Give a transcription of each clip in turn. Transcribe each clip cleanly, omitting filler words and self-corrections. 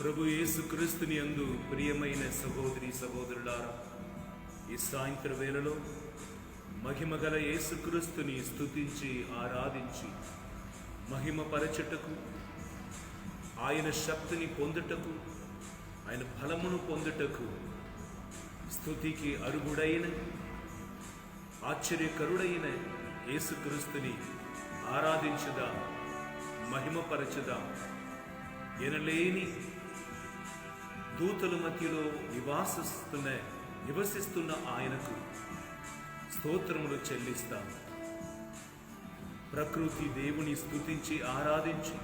ప్రభు యేసుక్రీస్తుని యందు ప్రియమైన సహోదరి సహోదరులారా, ఈ సాయంత్ర వేళలో మహిమగల యేసుక్రీస్తుని స్తుతించి ఆరాధించి మహిమపరచుటకు, ఆయన శక్తిని పొందుటకు, ఆయన బలమును పొందుటకు, స్తుతికి అర్హుడైన ఆశ్చర్యకరుడైన యేసుక్రీస్తుని ఆరాధించుదా, మహిమపరచుదా. ఎనలేని దూతల మధ్యలో నివసిస్తున్న ఆయనకు స్తోత్రములు చెల్లిస్తాం. ప్రకృతి దేవుని స్తుతించి ఆరాధించి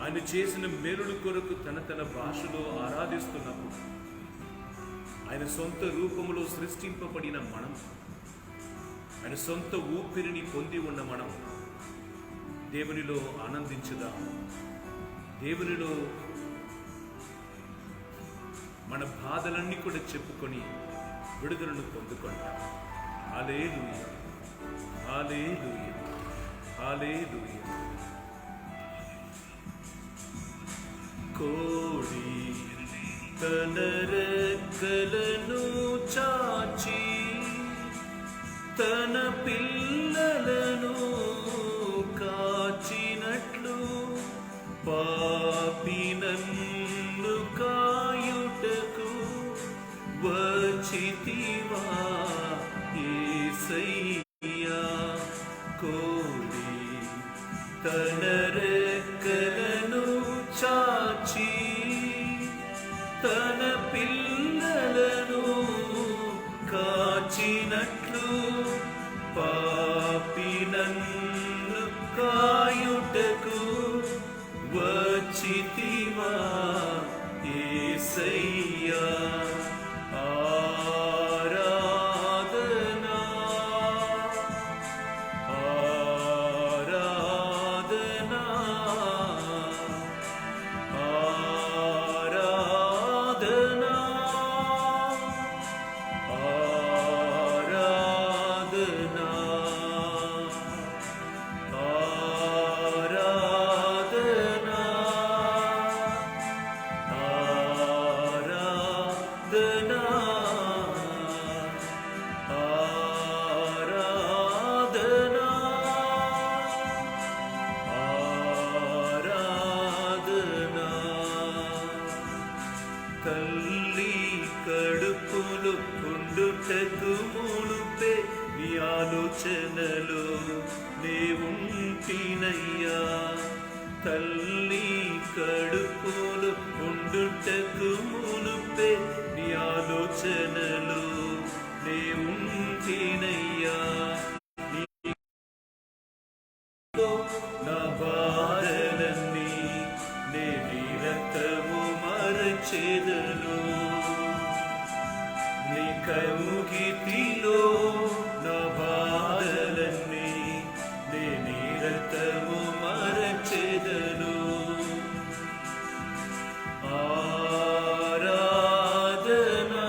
ఆయన చేసిన మేలుల కొరకు తన భాషలో ఆరాధిస్తున్నప్పుడు, ఆయన సొంత రూపములో సృష్టింపబడిన మనం, ఆయన సొంత ఊపిరిని పొంది ఉన్న మనం దేవునిలో ఆనందించుదాం. దేవునిలో మన బాధలన్నీ కూడా చెప్పుకొని విడుదలను పొందుకుంటాం. హల్లెలూయా, హల్లెలూయా, హల్లెలూయా. కోడి తన రెక్కలను చాచి తన పిల్లలను కాచినట్లు పాపి నన్ను కాయుటకు వచ్చితివా యేసయ్యా. కోడి తన రెక్కలను చాచి తన పిల్లలను కాచినట్లు పాపి నన్ను కాయుటకు వచ్చితివా యేసయ్యా. ఆరాధనా, ఆరాధనా, ఆరాధనా, ఆరాధనా, తల్లి కడుపులు ఉండుటకు మునుపే నీ ఆలోచనలో నే ఉంటినయ్యా. తల్లి కడుపులు ఉండుటకు మునుపే నీ ఆలోచనలో నే ఉంటినయ్యా. నా బాధలన్నీ నే నిరతము మరచెదను. నీ కౌగిటిలో నా బాధలన్నీ నే నిరతము మరచెదను. ఆరాధనా,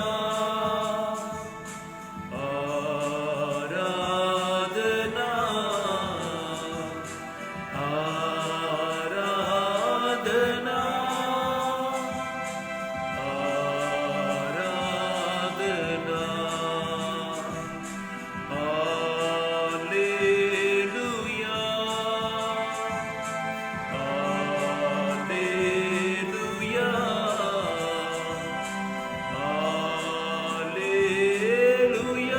ఆరాధనా, ఆరాధనా, ఆరాధనా. హల్లెలూయా, హల్లెలూయా, హల్లెలూయా,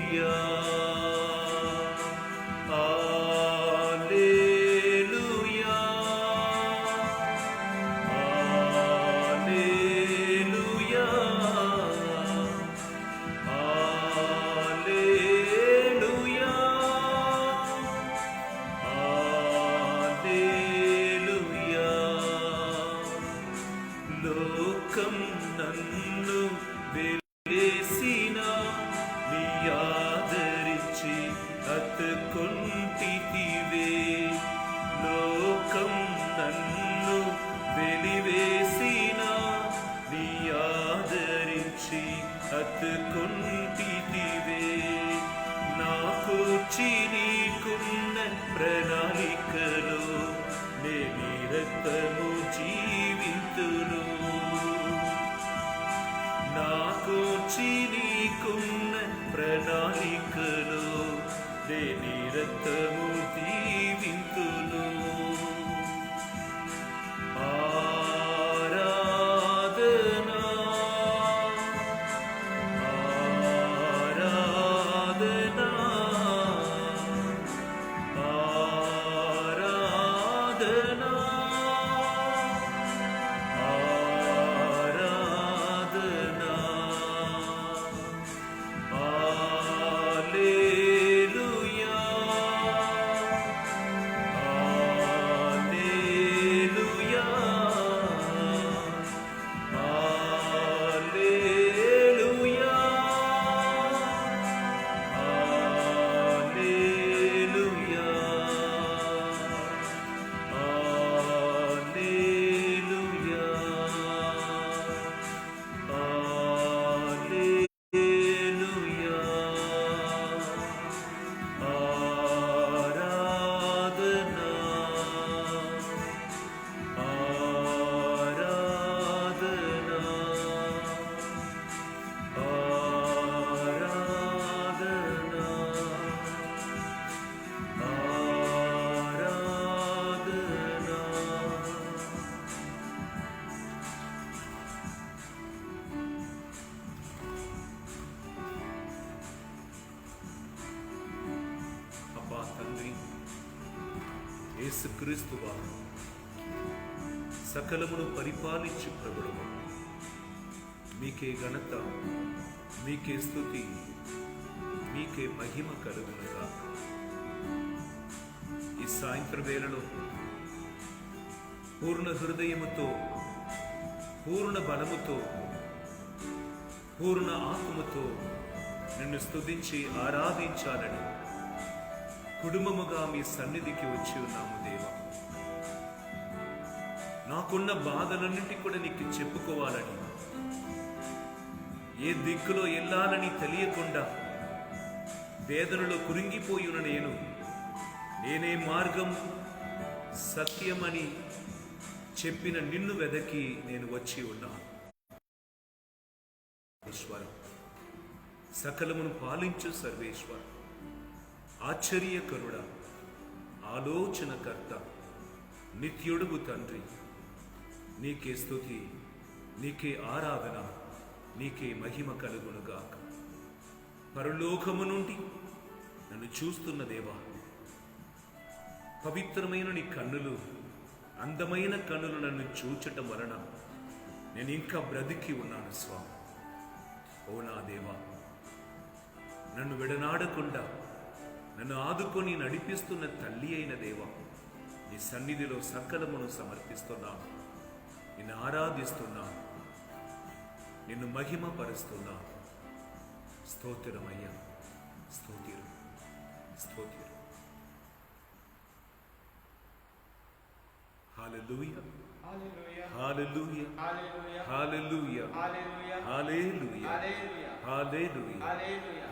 హల్లెలూయా, హల్లెలూయా, హల్లెలూయా, హల్లెలూయా, హల్లెలూయా. లోకం నన్ను వెలిసిన నీ ఆదరించి హత్తుకొంటితివే. లోకం నన్ను వెలివేసిన నీ ఆదరించి హత్తుకొంటితివే. నాకు నీకున్న ప్రణాళిక నిరతము జీవింతును. నాకోచి నీకున్న ప్రణాళికలో నిరతము జీవింతును. ఆరాధనా ఆరాధనా ఆరాధనా ఆరాధనా హల్లెలూయా హల్లెలూయా హల్లెలూయా హల్లెలూయా హల్లెలూయా హల్లెలూయా ఆరాధనా ఆరాధనా ఆరాధనా అబ్బా తండ్రి, యేసుక్రీస్తు వారు సకలమును పరిపాలించు ప్రభువు, మీకే ఘనత, మీకే స్తుతి, మీకే మహిమ కలుగునుగా. ఈ సాయంత్ర వేళలో పూర్ణ హృదయముతో, పూర్ణ బలముతో, పూర్ణ ఆత్మతో నిన్ను స్తుతించి ఆరాధించాలని కుటుంబముగా మీ సన్నిధికి వచ్చి ఉన్నాము దేవా. నాకున్న బాధలన్నింటి కూడా నీకు చెప్పుకోవాలని, ఏ దిక్కులో వెళ్ళాలని తెలియకుండా వేదనలో కురింగిపోయి ఉన్న నేనే మార్గం సత్యమని చెప్పిన నిన్ను వెదకి నేను వచ్చి ఉన్నాను. సకలమును పాలించు సర్వేశ్వర, ఆశ్చర్యకరుడ, ఆలోచనకర్త, నిత్యుడుగు తండ్రి, నీకే స్తుతి, నీకే ఆరాధన, నీకే మహిమ కలుగునుగాక. పరలోకము నుండి నన్ను చూస్తున్న దేవా, పవిత్రమైన నీ కన్నులు, అందమైన కన్నులు నన్ను చూచటం వలన నేను ఇంకా బ్రతికి ఉన్నాను స్వామి. ఓ నా దేవా, నన్ను విడనాడకుండా నన్ను ఆదుకొని నడిపిస్తున్న తల్లి అయిన దేవా, నీ సన్నిధిలో సకలమును సమర్పిస్తున్నాను, నిన్ను ఆరాధిస్తున్నాను, నిన్ను మహిమపరుస్తున్నాను. స్తోత్రమయ్యా, స్తోత్రం, స్తోత్రం. హల్లెలూయా హల్లెలూయా హల్లెలూయా హల్లెలూయా హల్లెలూయా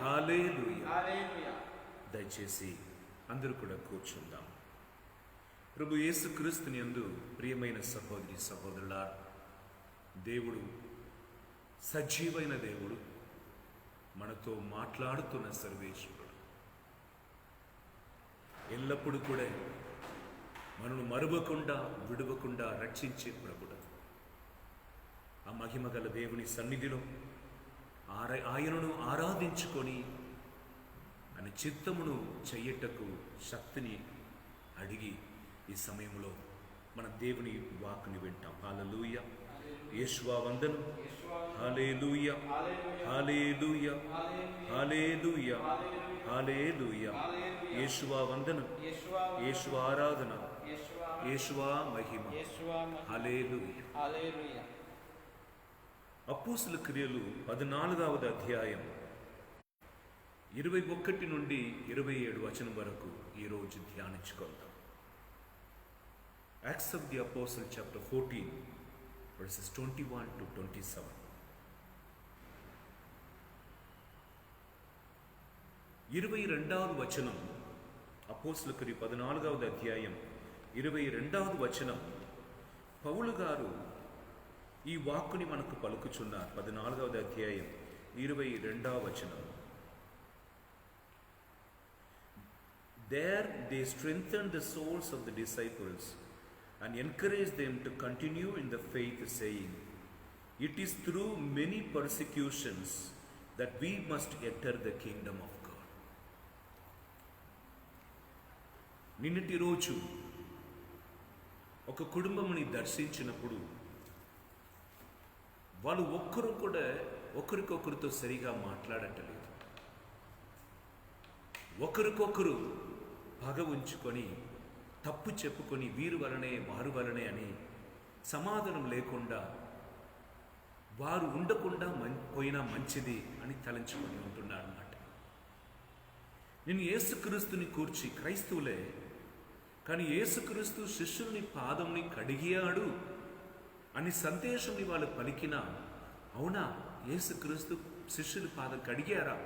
హల్లెలూయా. దయచేసి అందరూ కూడా కూర్చుందాం. ప్రభు యేసుక్రీస్తుని యందు ప్రియమైన సహోదరి సహోదరులారా, దేవుడు సజీవైన దేవుడు, మనతో మాట్లాడుతున్న సర్వేశ్వరుడు, ఎల్లప్పుడూ కూడా మనను మరువకుండా విడువకుండా రక్షించే ప్రభుడు. ఆ మహిమ గల దేవుని సన్నిధిలో ఆయనను ఆరాధించుకొని ఆయన చిత్తమును చెయ్యటకు శక్తిని అడిగి ఈ సమయంలో మన దేవుని వాక్కుని వింటాం. హల్లెలూయా, యేషువా వందనం, హల్లెలూయా హల్లెలూయా హల్లెలూయా హల్లెలూయా. యేషువా వందనం, యేషువా ఆరాధన, యేషువా మహిమ, హల్లెలూయా. అపోస్తలుల క్రియలు 14వ అధ్యాయం 21 నుండి 27 వచనం వరకు ఈరోజు ధ్యానించుకుందాం. Acts of the Apostles chapter 14 verses 21 to 27. 22వ వచనం, అపోస్తలుల క్రియలు 14వ అధ్యాయం 22వ వచనం పౌలు గారు ఈ వాక్కుని మనకు పలుకుచున్నారు. 14వ అధ్యాయం 22వ వచనం. There they strengthened the souls of the disciples and encouraged them to continue in the faith, saying, "It is through many persecutions that we must enter the kingdom of God." నిన్నటి రోజు ఒక కుటుంబముని దర్శించినప్పుడు వాళ్ళు ఒక్కరు కూడా ఒకరికొకరితో సరిగా మాట్లాడటలేదు. ఒకరికొకరు పగ ఉంచుకొని తప్పు చెప్పుకొని వీరు వలనే వారు వలనే అని సమాధానం లేకుండా వారు ఉండకుండా పోయినా మంచిది అని తలంచుకొని ఉంటున్నారు అన్నమాట. నేను యేసుక్రీస్తుని కూర్చి క్రైస్తవులే, కానీ యేసుక్రీస్తు శిష్యుని పాదంని కడిగాడు అని సందేశంని వాళ్ళు పలికినా, అవునా యేసుక్రీస్తు శిష్యుని పాదం కడిగారా,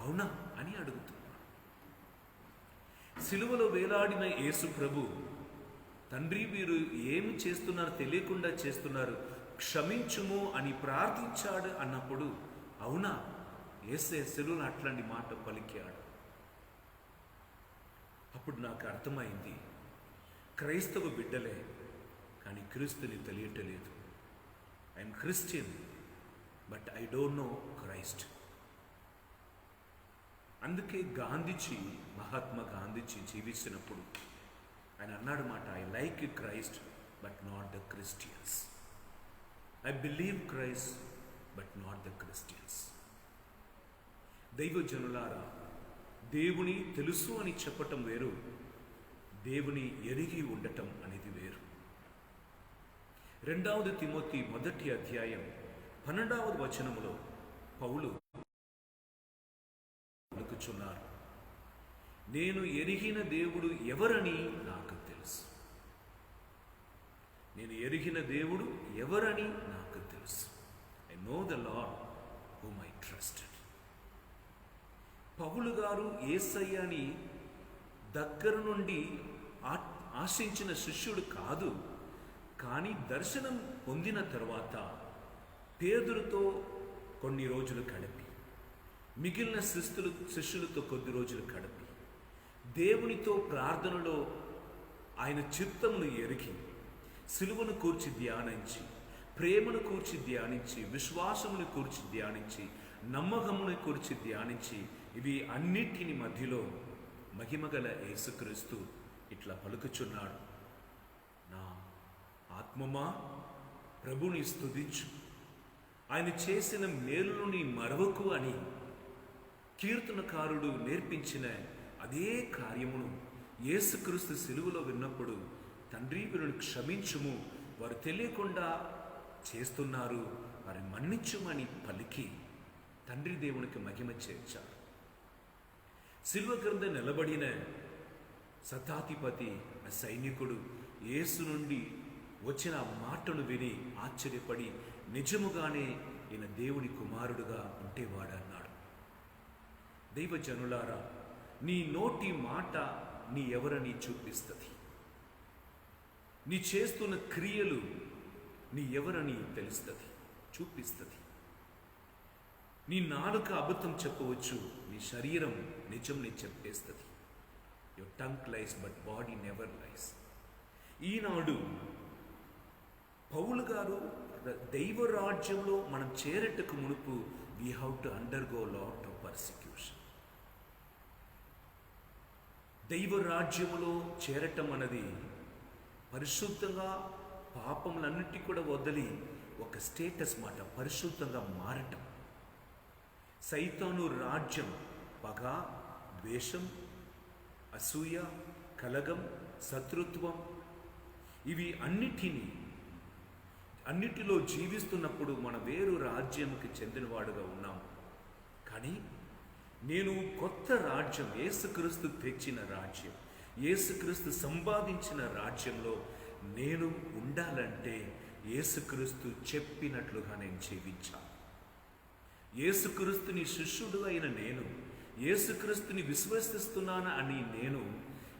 అవునా అని అడుగుతున్నారు. సిలువలో వేలాడిన యేసు ప్రభు, తండ్రి వీరు ఏమి చేస్తున్నారో తెలియకుండా చేస్తున్నారు, క్షమించుము అని ప్రార్థించాడు అన్నప్పుడు, అవునా యేసే సిలువలో అట్లాంటి మాట పలికాడు. అప్పుడు నాకు అర్థమైంది, క్రైస్తవ బిడ్డలే కానీ క్రీస్తుని తెలియటలేదు. I'm Christian but I don't know Christ. అందుకే గాంధీజీ, మహాత్మా గాంధీజీ జీవిస్తున్నప్పుడు ఆయన అన్నాడు మాట, I like Christ but not the Christians. I believe Christ but not the Christians. దైవజనులారా, దేవుని తెలుసు అని చెప్పటం వేరు, దేవుని ఎరిగి ఉండటం అనేది వేరు. 2వ తిమోతి 1వ అధ్యాయం 12వ వచనములో పౌలు పలుకుచున్నారు, నేను ఎరిగిన దేవుడు ఎవరని నాకు తెలుసు. నేను ఎరిగిన దేవుడు ఎవరని నాకు తెలుసు. I know the Lord whom I trusted. పౌలు గారు యేసయ్యని దగ్గర నుండి ఆశించిన శిష్యుడు కాదు, కానీ దర్శనం పొందిన తర్వాత పేతురుతో కొన్ని రోజులు గడిపి, మిగిలిన శిష్యులతో కొద్ది రోజులు గడిపి, దేవునితో ప్రార్థనలో ఆయన చిత్తమును ఎరిగి, సిలువను కూర్చి ధ్యానించి, ప్రేమను కూర్చి ధ్యానించి, విశ్వాసమును కూర్చి ధ్యానించి, నమ్మకమును కూర్చి ధ్యానించి, ఇవి అన్నిటిని మధ్యలో మహిమగల యేసుక్రీస్తు ఇట్లా పలుకుచున్నాడు, నా ఆత్మమా ప్రభుని స్తుతించు, ఆయన చేసిన మేలును నీ మరవకు అని కీర్తనకారుడు నేర్పించిన అదే కార్యమును యేసుక్రీస్తు సిలువలో విన్నప్పుడు, తండ్రి వీరిని క్షమించుము, వారు తెలియకుండా చేస్తున్నారు, వారిని మన్నించుమని పలికి తండ్రి దేవునికి మహిమ చేర్చారు. సిలువ క్రింద నిలబడిన శతాధిపతి సైనికుడు యేసు నుండి వచ్చిన మాటను విని ఆశ్చర్యపడి, నిజముగానే ఈయన దేవుని కుమారుడుగా ఉంటేవాడన్నాడు. దైవజనులారా, నీ నోటి మాట నీ ఎవరని చూపిస్తుంది. నీ చేస్తున్న క్రియలు నీ ఎవరని తెలుస్తుంది, చూపిస్తుంది. నీ నాలుక అబద్ధం చెప్పవచ్చు, నీ శరీరం నిజం నీ చెప్పేస్తుంది. Your tongue lies but body never lies. ఈనాడు పౌలు గారు దైవరాజ్యంలో మనం చేరటకు మునుపు we have to undergo lot of persecution. దైవరాజ్యములో చేరటం అనేది పరిశుద్ధంగా పాపములన్నిటి కూడా వదిలి ఒక స్టేటస్ మాట, పరిశుద్ధంగా మారటం. సైతాను రాజ్యం పగ, ద్వేషం, అసూయ, కలగం, శత్రుత్వం, ఇవి అన్నిటిలో జీవిస్తున్నప్పుడు మన వేరు రాజ్యంకి చెందినవాడుగా ఉన్నాం. కానీ నేను కొత్త రాజ్యం, యేసుక్రీస్తు తెచ్చిన రాజ్యం, యేసుక్రీస్తు సంపాదించిన రాజ్యంలో నేను ఉండాలంటే యేసుక్రీస్తు చెప్పినట్లుగా నేను జీవించాలి. యేసుక్రీస్తుని శిష్యుడు అయిన నేను, యేసుక్రీస్తుని విశ్వసిస్తున్నాను అని నేను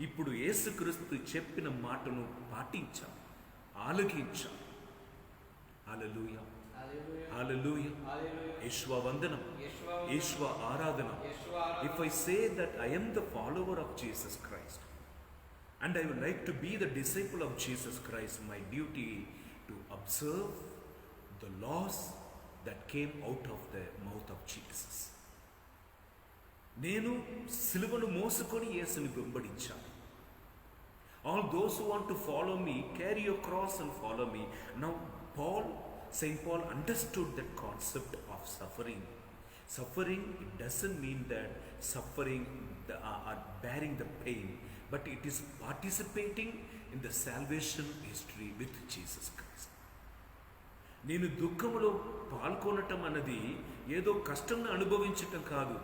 ఇప్పుడు యేసుక్రీస్తు చెప్పిన మాటను పాటించాను. ఆలకించాలి. హల్లెలూయా, హల్లెలూయా, యేషువా వందనం, యేషువా ఆరాధన. If I say that I am the follower of Jesus Christ and I would like to be the disciple of Jesus Christ, my duty to observe the laws that came out of the mouth of Jesus. నేను సిలువను మోసుకొని యేసుని వెంబడించాలి. All those who want to follow me, carry your cross and follow me. Now Saint Paul understood that concept of suffering. Suffering, it doesn't mean that suffering or bearing the pain, but it is participating in the salvation history with Jesus Christ. నేను దుఃఖములో పాల్గొనటం అన్నది ఏదో కష్టంను అనుభవించటం కాదు,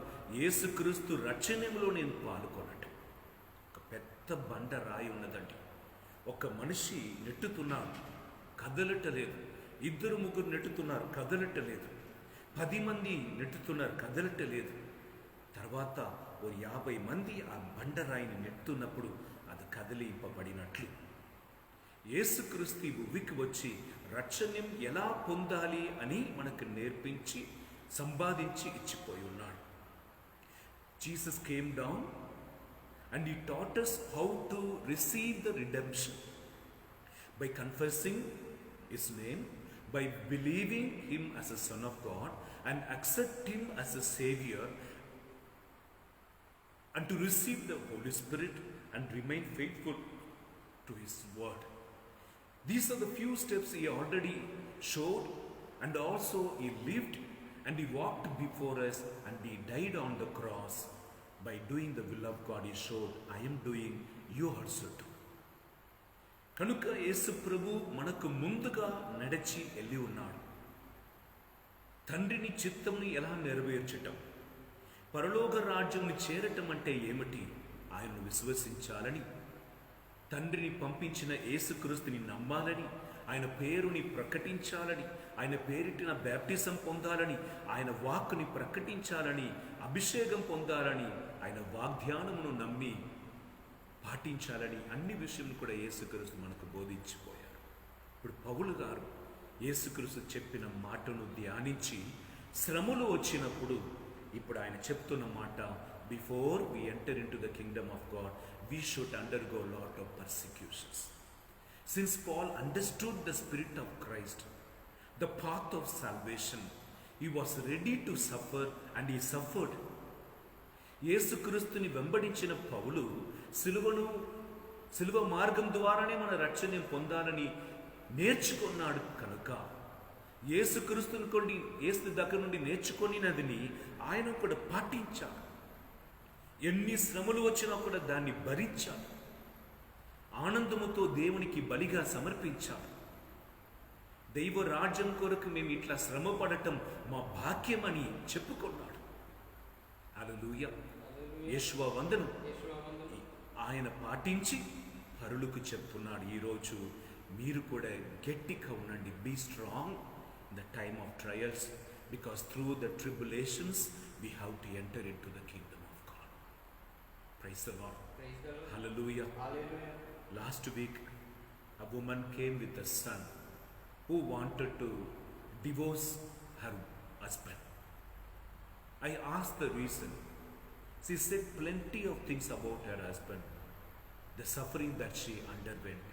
యేసుక్రీస్తు రక్షణలో నేను పాల్గొనటం. ఒక పెద్ద బండ రాయి ఉన్నదండి, ఒక మనిషి నెట్టుతున్నాడు, కదలటలేదు. 2-3 నెట్టుతున్నారు, కదలటలేదు. 10 మంది నెట్టుతున్నారు, కదలటలేదు. తర్వాత ఓ 50 మంది ఆ బండరాయిని నెట్టుతున్నప్పుడు అది కదిలింపబడినట్లు యేసుక్రీస్తు ఈ భూమికి వచ్చి రక్షణం ఎలా పొందాలి అని మనకు నేర్పించి సంపాదించి ఇచ్చిపోయి ఉన్నాడు. Jesus came down and he taught us how to receive the redemption by confessing his name, by believing him as a son of God and accept him as a savior, and to receive the Holy Spirit and remain faithful to his word. These are the few steps he already showed, and also he lived and he walked before us and he died on the cross. By doing the will of God, he showed, I am doing, you also do. కనుక యేసు ప్రభు మనకు ముందుగా నడిచి వెళ్ళి ఉన్నాడు. తండ్రిని చిత్తంని ఎలా నెరవేర్చటం, పరలోక రాజ్యంని చేరటం అంటే ఏమిటి? ఆయనను విశ్వసించాలని, తండ్రిని పంపించిన యేసుక్రీస్తుని నమ్మాలని, ఆయన పేరుని ప్రకటించాలని, ఆయన పేరిటిన బ్యాప్టిజం పొందాలని, ఆయన వాక్కుని ప్రకటించాలని, అభిషేకం పొందాలని, ఆయన వాగ్దానమును నమ్మి పాటించాలని అన్ని విషయం కూడా యేసుక్రీస్తు మనకు బోధించిపోయారు. ఇప్పుడు పౌలు గారు యేసుక్రీస్తు చెప్పిన మాటను ధ్యానించి శ్రమలు వచ్చినప్పుడు ఇప్పుడు ఆయన చెప్తున్న మాట, before we enter into the kingdom of God we should undergo lot of persecutions. Since Paul understood the spirit of Christ, the path of salvation, he was ready to suffer and he suffered. యేసుక్రీస్తుని వెంబడించిన పౌలు సిలువ మార్గం ద్వారానే మన రక్షణ పొందాలని నేర్చుకున్నాడు. కనుక యేసు దగ్గర నుండి నేర్చుకొనినదిని ఆయన కూడా పాటించాడు. ఎన్ని శ్రమలు వచ్చినా కూడా దాన్ని భరించాడు. ఆనందముతో దేవునికి బలిగా సమర్పించాడు. దైవ రాజ్యం కొరకు మేము ఇట్లా శ్రమ పడటం మా భాగ్యమని చెప్పుకున్నాడు. హల్లెలూయా, యేషువా వందనం. ఆయన పాటించి పరులకు చెప్తున్నాడు, ఈరోజు మీరు కూడా గట్టిగా ఉండండి. Be strong in the time of trials, because through the tribulations we have to enter into the kingdom of God. Praise the Lord. Hallelujah. Last week, a woman came with a son who wanted to divorce her husband. I asked the reason. She said plenty of things about her husband, the suffering that she underwent.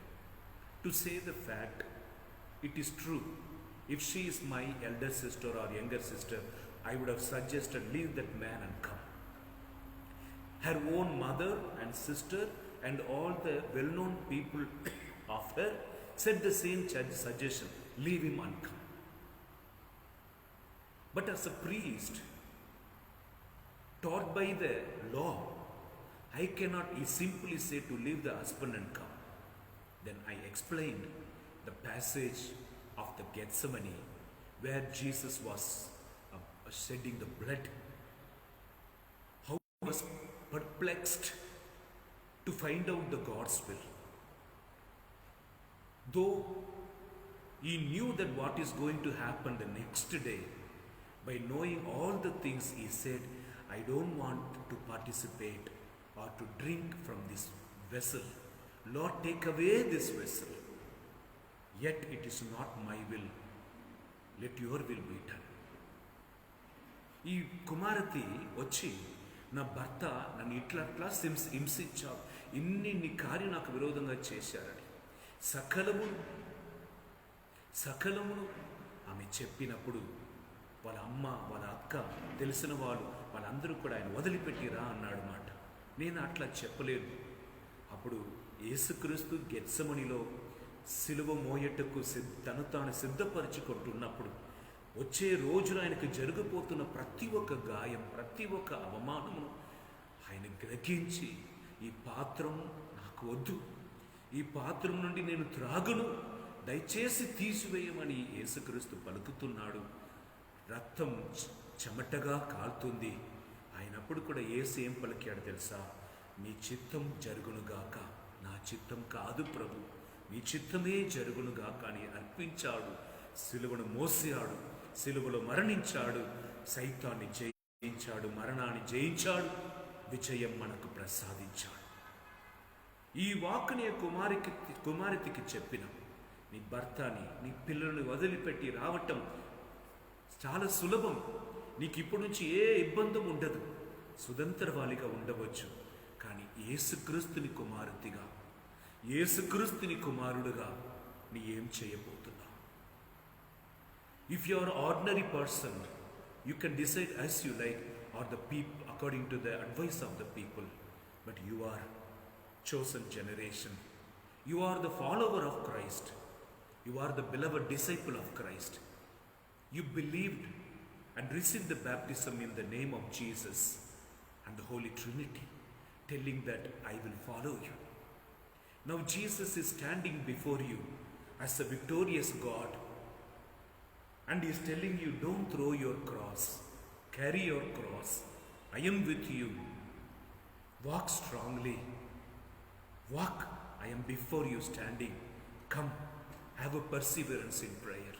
To say the fact, it is true. If she is my elder sister or younger sister, I would have suggested leave that man and come. Her own mother and sister and all the well-known people of her said the same suggestion, leave him and come. But as a priest, taught by the law, I cannot simply say to leave the husband and come. Then I explained the passage of the Gethsemane where Jesus was shedding the blood. How he was perplexed to find out the God's will. Though he knew that what is going to happen the next day, by knowing all the things, he said, I don't want to participate or to drink from this vessel. Lord, take away this vessel. yet it is not my will, let your will be done. ఈ కుమారతి వచ్చి, నా భర్త నన్ను ఇట్లా హింసించావు, ఇన్ని కార్యం నాకు విరోధంగా చేశారని సకలమును ఆమె చెప్పినప్పుడు వాళ్ళ అమ్మ, వాళ్ళ అక్క, తెలిసిన వాళ్ళందరూ కూడా ఆయన వదిలిపెట్టిరా అన్నాడు మాట. నేను అట్లా చెప్పలేదు. అప్పుడు యేసుక్రీస్తు గెత్సెమనీలో సిలువ మోయటకు తను తాను సిద్ధపరచుకుంటున్నప్పుడు, వచ్చే రోజున ఆయనకు జరగబోతున్న ప్రతి ఒక్క గాయం, ప్రతి ఒక్క అవమానమును ఆయన గ్రహించి, ఈ పాత్రం నాకు వద్దు, ఈ పాత్రం నుండి నేను త్రాగును, దయచేసి తీసివేయమని యేసుక్రీస్తు పలుకుతున్నాడు. రక్తం చెమటగా కాలుతుంది. ఆయనప్పుడు కూడా యేసు ఏం పలికాడు తెలుసా? నీ చిత్తం జరుగునుగాక, నా చిత్తం కాదు ప్రభు, నీ చిత్తమే జరుగునుగాక అని అర్పించాడు. సిలువను మోసాడు, సిలువలో మరణించాడు, సైతాన్ని జయించాడు, మరణాన్ని జయించాడు, విజయం మనకు ప్రసాదించాడు. ఈ వాక్కుని కుమార్తెకి చెప్పిన, నీ భర్తని, నీ పిల్లల్ని వదిలిపెట్టి రావటం చాలా సులభం, నీకు ఇప్పటి నుంచి ఏ ఇబ్బంది ఉండదు, సుతంత్రవాలిగా ఉండవచ్చు. కానీ యేసుక్రీస్తుని కుమార్తెగా, యేసుక్రీస్తుని కుమారుడుగా నీ ఏం చేయబోతున్నావు? If you are ordinary person, you can decide as you like, or the people according to the advice of the people. But you are chosen generation. You are the follower of Christ. You are the beloved disciple of Christ. You believed and received the baptism in the name of Jesus and the Holy Trinity, telling that I will follow you. Now Jesus is standing before you as a victorious God, and he is telling you, don't throw your cross, carry your cross, I am with you, walk strongly, walk, I am before you standing, come, have a perseverance in prayer,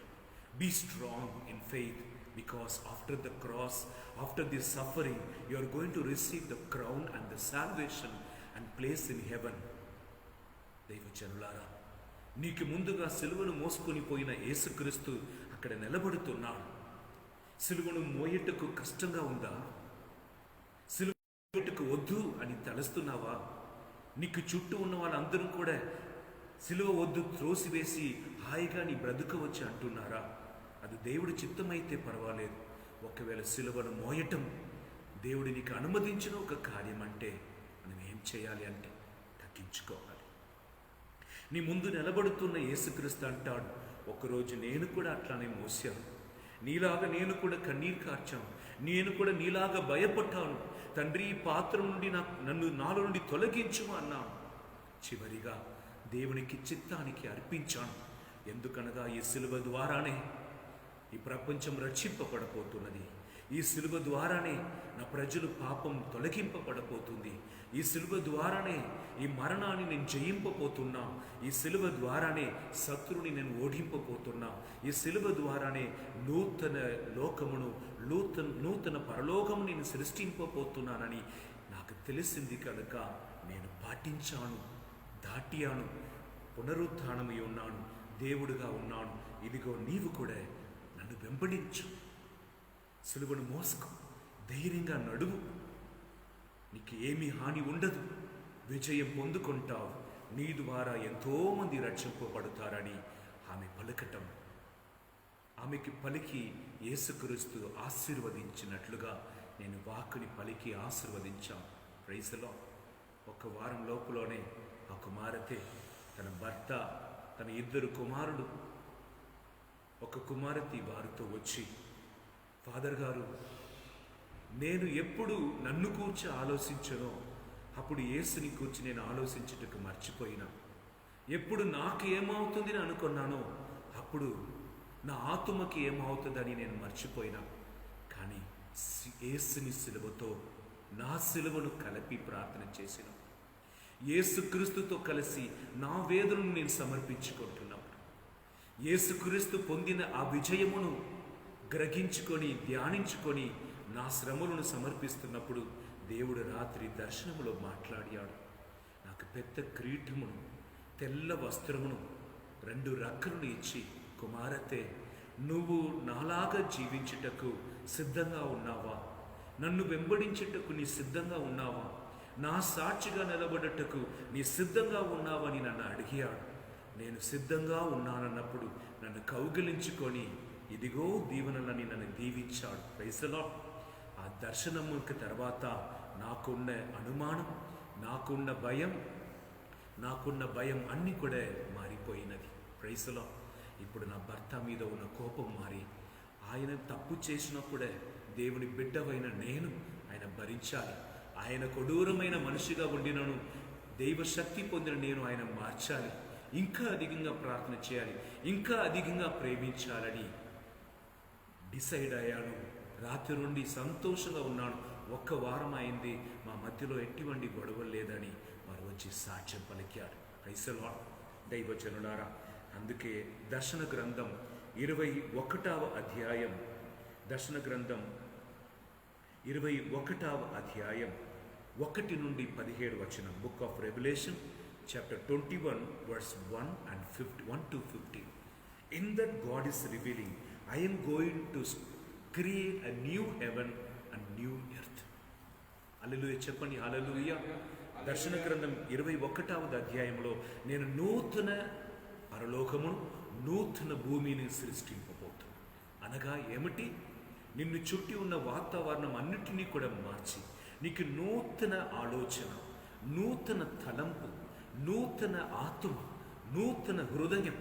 be strong in faith, because after the cross, after this suffering, you are going to receive the crown and the salvation and place in heaven. దైవజనులారా, నీకు ముందుగా సిలువను మోసుకొని పోయిన యేసుక్రీస్తు అక్కడ నిలబడుతున్నాడు. సిలువను మోయటకు కష్టంగా ఉందా? సిలువకు వద్దు అని తలస్తున్నావా? నీకు చుట్టూ ఉన్న వాళ్ళందరూ కూడా సిలువ వద్దు, త్రోసివేసి హాయిగా నీ బ్రతుకవచ్చు అంటున్నారా? అది దేవుడి చిత్తమైతే పర్వాలేదు. ఒకవేళ సిలువను మోయటం దేవుడి నీకు అనుమతించిన ఒక కార్యం అంటే మనం ఏం చేయాలి అంటే తగ్గించుకోవాలి. నీ ముందు నిలబడుతున్న యేసుక్రీస్తు అంటాడు, ఒకరోజు నేను కూడా అట్లానే మోసాను, నీలాగా నేను కూడా కన్నీరు కార్చాను, నేను కూడా నీలాగా భయపడ్డాను, తండ్రి ఈ పాత్ర నుండి నాలో నుండి తొలగించు అన్నాను. చివరిగా దేవునికి చిత్తానికి అర్పించాను. ఎందుకనగా ఈ సిలువ ద్వారానే ఈ ప్రపంచం రక్షింపబడబోతున్నది. ఈ సిలువ ద్వారానే నా ప్రజలు పాపం తొలగింపబడబోతుంది. ఈ సిలువ ద్వారానే ఈ మరణాన్ని నేను జయింపబోతున్నా. ఈ సిలువ ద్వారానే శత్రుని నేను ఓడింపబోతున్నా. ఈ సిలువ ద్వారానే నూతన లోకమును, నూతన పరలోకము నేను సృష్టింపబోతున్నానని నాకు తెలిసింది కనుక నేను పాటించాను, దాటియాను, పునరుత్థానమై ఉన్నాను, దేవుడుగా ఉన్నాను. ఇదిగో నీవు కూడా నన్ను వెంబడించు, సిలువను మోసుకో, ధైర్యంగా నడువు, నీకు ఏమీ హాని ఉండదు, విజయం పొందుకుంటావు, నీ ద్వారా ఎంతోమంది రక్షింపబడతారని ఆమె పలకటం, ఆమెకి పలికి యేసుక్రీస్తు ఆశీర్వదించినట్లుగా నేను వాక్కుని పలికి ఆశీర్వదించాను. Praise the lord. ఒక వారం లోపలనే ఆ కుమార్తె తన భర్త, తన 2 కుమారుడు, ఒక కుమార్తె వారితో వచ్చి, ఫాదర్ గారు, నేను ఎప్పుడు నన్ను కూర్చి ఆలోచించనో అప్పుడు యేసుని కూర్చి నేను ఆలోచించుటకు మర్చిపోయినా, ఎప్పుడు నాకు ఏమవుతుందని అనుకున్నానో అప్పుడు నా ఆత్మకి ఏమవుతుందని నేను మర్చిపోయినా, కానీ యేసుని సిలువతో నా సిలువను కలిపి ప్రార్థన చేసిన, యేసుక్రీస్తుతో కలిసి నా వేదనను నేను సమర్పించుకుంటున్నప్పుడు, యేసుక్రీస్తు పొందిన ఆ విజయమును గ్రహించుకొని ధ్యానించుకొని నా శ్రమలను సమర్పిస్తున్నప్పుడు దేవుడు రాత్రి దర్శనములో మాట్లాడాడు. నాకు పెద్ద కిరీటమును, తెల్ల వస్త్రమును, 2 రెక్కలను ఇచ్చి, కుమారతే, నువ్వు నాలాగా జీవించుటకు సిద్ధంగా ఉన్నావా? నన్ను వెంబడించుటకు నీ సిద్ధంగా ఉన్నావా? నా సాక్షిగా నిలబడటకు నీ సిద్ధంగా ఉన్నావని నన్ను అడిగాడు. నేను సిద్ధంగా ఉన్నానన్నప్పుడు నన్ను కౌగిలించుకొని ఇదిగో దీవెనలని నన్ను దీవించాడు. Praise the Lord. ఆ దర్శనముకి తర్వాత నాకున్న అనుమానం, నాకున్న భయం అన్నీ కూడా మారిపోయినది. Praise the lord. ఇప్పుడు నా భర్త మీద ఉన్న కోపం మారి, ఆయన తప్పు చేసినప్పుడే దేవుని బిడ్డవైన నేను ఆయన భరించాలి. ఆయన కొడూరమైన మనిషిగా ఉండినను దైవశక్తి పొందిన నేను ఆయన మార్చాలి. ఇంకా అధికంగా ప్రార్థన చేయాలి, ఇంకా అధికంగా ప్రేమించాలని డిసైడ్ అయ్యాను. రాత్రి నుండి సంతోషంగా ఉన్నాను. 1 వారం అయింది, మా మధ్యలో ఎటువంటి గొడవలు లేదని వారు వచ్చి సాక్ష్యం పలికారు. Praise the lord. దైవజనులారా, అందుకే దర్శన గ్రంథం 21వ అధ్యాయం, దర్శన గ్రంథం 21వ అధ్యాయం 1 నుండి 17 వచనం, book of Revelation chapter 21 verse 1 to 15. In that God is revealing, I am going to create a new heaven and new earth. హల్లెలూయా చెప్పండి, హల్లెలూయా. దర్శన గ్రంథం 21వ అధ్యాయంలో నేను నూతన పరలోకమును, నూతన భూమిని సృష్టింపబోతున్నాను. అనగా ఏమిటి? నిన్ను చుట్టి ఉన్న వాతావరణం అన్నిటినీ కూడా మార్చి నీకు నూతన ఆలోచన, నూతన తలంపు, నూతన ఆత్మ, నూతన హృదయం,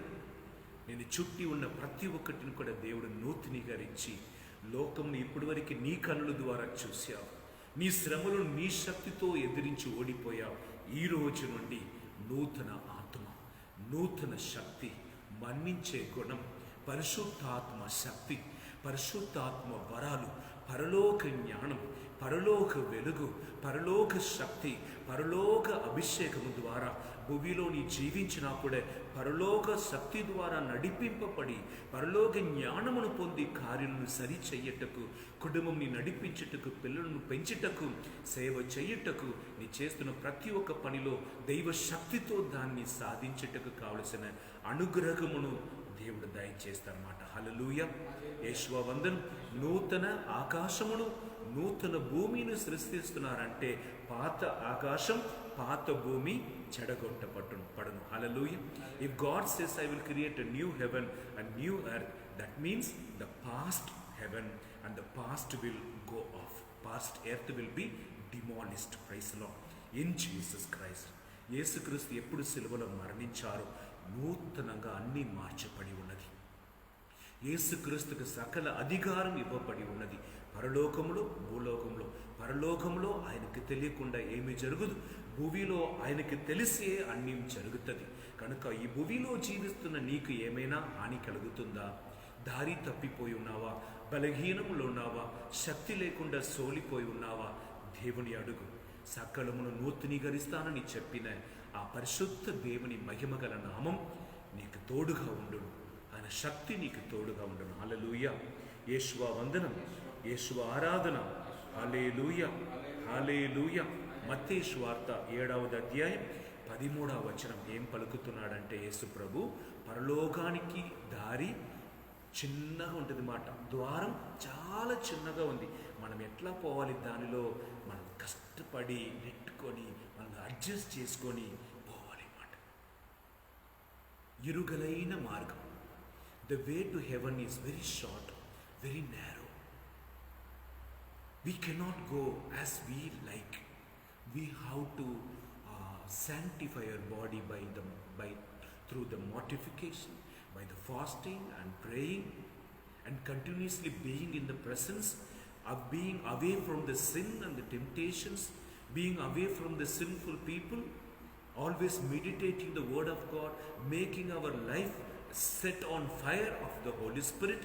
నేను చుట్టి ఉన్న ప్రతి ఒక్కటిని కూడా దేవుడు నూతనీకరించి, లోకంని ఇప్పటివరకు నీ కన్నుల ద్వారా చూశావు, నీ శ్రమలను నీ శక్తితో ఎదిరించి ఓడిపోయావు. ఈ రోజు నుండి నూతన ఆత్మ, నూతన శక్తి, మన్నించే గుణం, పరిశుద్ధాత్మ శక్తి, పరిశుద్ధాత్మ వరాలు, పరలోక జ్ఞానం, పరలోక వెలుగు, పరలోక శక్తి, పరలోక అభిషేకము ద్వారా భూమిలో నీ జీవించినప్పుడే పరలోక శక్తి ద్వారా నడిపింపబడి పరలోక జ్ఞానమును పొంది కార్యాలను సరి చెయ్యటకు, కుటుంబంని నడిపించుటకు, పిల్లలను పెంచుటకు, సేవ చెయ్యుటకు, నీ చేస్తున్న ప్రతి ఒక్క పనిలో దైవ శక్తితో దాన్ని సాధించుటకు కావలసిన అనుగ్రహమును దేవుడు దయచేస్తారన్నమాట. హల్లెలూయా. యేషువా వందనం. నూతన ఆకాశమును, నూతన భూమిని సృష్టిస్తున్నారంటే పాత ఆకాశం, పాత భూమి చెడగొట్టబడును. హల్లెలూయా. If God says I will create a new heaven and new earth, that means the past heaven and the past will go off, past earth will be demolished. Praise the Lord. In Jesus Christ. యేసుక్రీస్తు ఎప్పుడు సిలువలో మరణించారో నూతనంగా అన్నీ మార్చబడి ఉన్నది. యేసుక్రీస్తుకు సకల అధికారం ఇవ్వబడి ఉన్నది. పరలోకములో, భూలోకంలో. పరలోకంలో ఆయనకి తెలియకుండా ఏమీ జరగదు, భూమిలో ఆయనకి తెలిసే అన్నీ జరుగుతుంది. కనుక ఈ భూమిలో జీవిస్తున్న నీకు ఏమైనా హాని కలుగుతుందా? దారి తప్పిపోయి ఉన్నావా? బలహీనములో ఉన్నావా? శక్తి లేకుండా సోలిపోయి ఉన్నావా? దేవుని అడుగు. సకలమును నూతనీకరిస్తానని చెప్పిన ఆ పరిశుద్ధ దేవుని మహిమగల నామం నీకు తోడుగా ఉండును. ఆయన శక్తి నీకు తోడుగా ఉండును. హల్లెలూయా. యేషువా వందనం, యేషువా ఆరాధన. హల్లెలూయా, హల్లెలూయా. మత్తయి సువార్త 7వ అధ్యాయం 13వ వచనం ఏం పలుకుతున్నాడంటే, యేసు ప్రభు పరలోకానికి దారి చిన్నగా ఉంటుంది మాట, ద్వారం చాలా చిన్నగా ఉంది. మనం ఎట్లా పోవాలి? దానిలో మనం కష్టపడి నెట్టుకొని మనం అడ్జస్ట్ చేసుకొని పోవాలి మాట. ఇరుగలైన మార్గం. The way to heaven is very short, very narrow. We cannot go as we like. We have to sanctify our body through the mortification, by the fasting and praying, and continuously being in the presence of being away from the sin and the temptations, being away from the sinful people, always meditating the word of God, making our life set on fire of the Holy Spirit,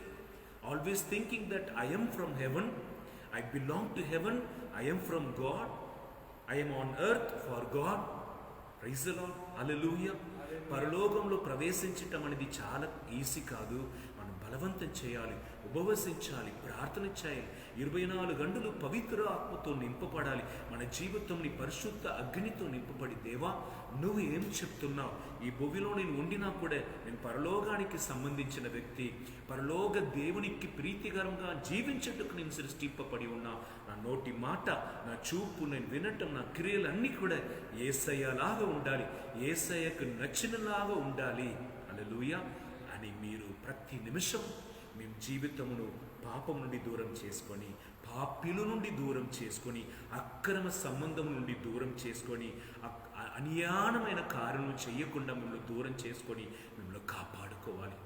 always thinking that I am from heaven, I belong to heaven, I am from God, I am on earth for God. Praise the Lord. Hallelujah. పరలోకంలో ప్రవేశించటం అనేది చాలా easy కాదు. మనం బలవంతం చేయాలి, ఉపవసించాలి, ప్రార్థన చేయాలి. 24 గంటలు పవిత్ర ఆత్మతో నింపబడాలి. మన జీవితం నీ పరిశుద్ధ అగ్నితో నింపబడి, దేవా నువ్వు ఏం చెప్తున్నావు, ఈ భూమిలో నేను ఉండినా కూడా నేను పరలోకానికి సంబంధించిన వ్యక్తి, పరలోక దేవునికి ప్రీతికరంగా జీవించేందుకు నేను సృష్టింపబడి ఉన్నా. నా నోటి మాట, నా చూపు, నేను వినటం, నా క్రియలన్నీ కూడా యేసయ్యలాగా ఉండాలి, యేసయ్యకు నచ్చినలాగా ఉండాలి. హల్లెలూయా అని మీరు ప్రతి నిమిషం మేము జీవితమును పాపం నుండి దూరం చేసుకొని, పాపిల నుండి దూరం చేసుకొని, అక్రమ సంబంధం నుండి దూరం చేసుకొని, అన్యానమైన కార్యం చేయకుండా మిమ్మల్ని దూరం చేసుకొని మిమ్మల్ని కాపాడుకోవాలి,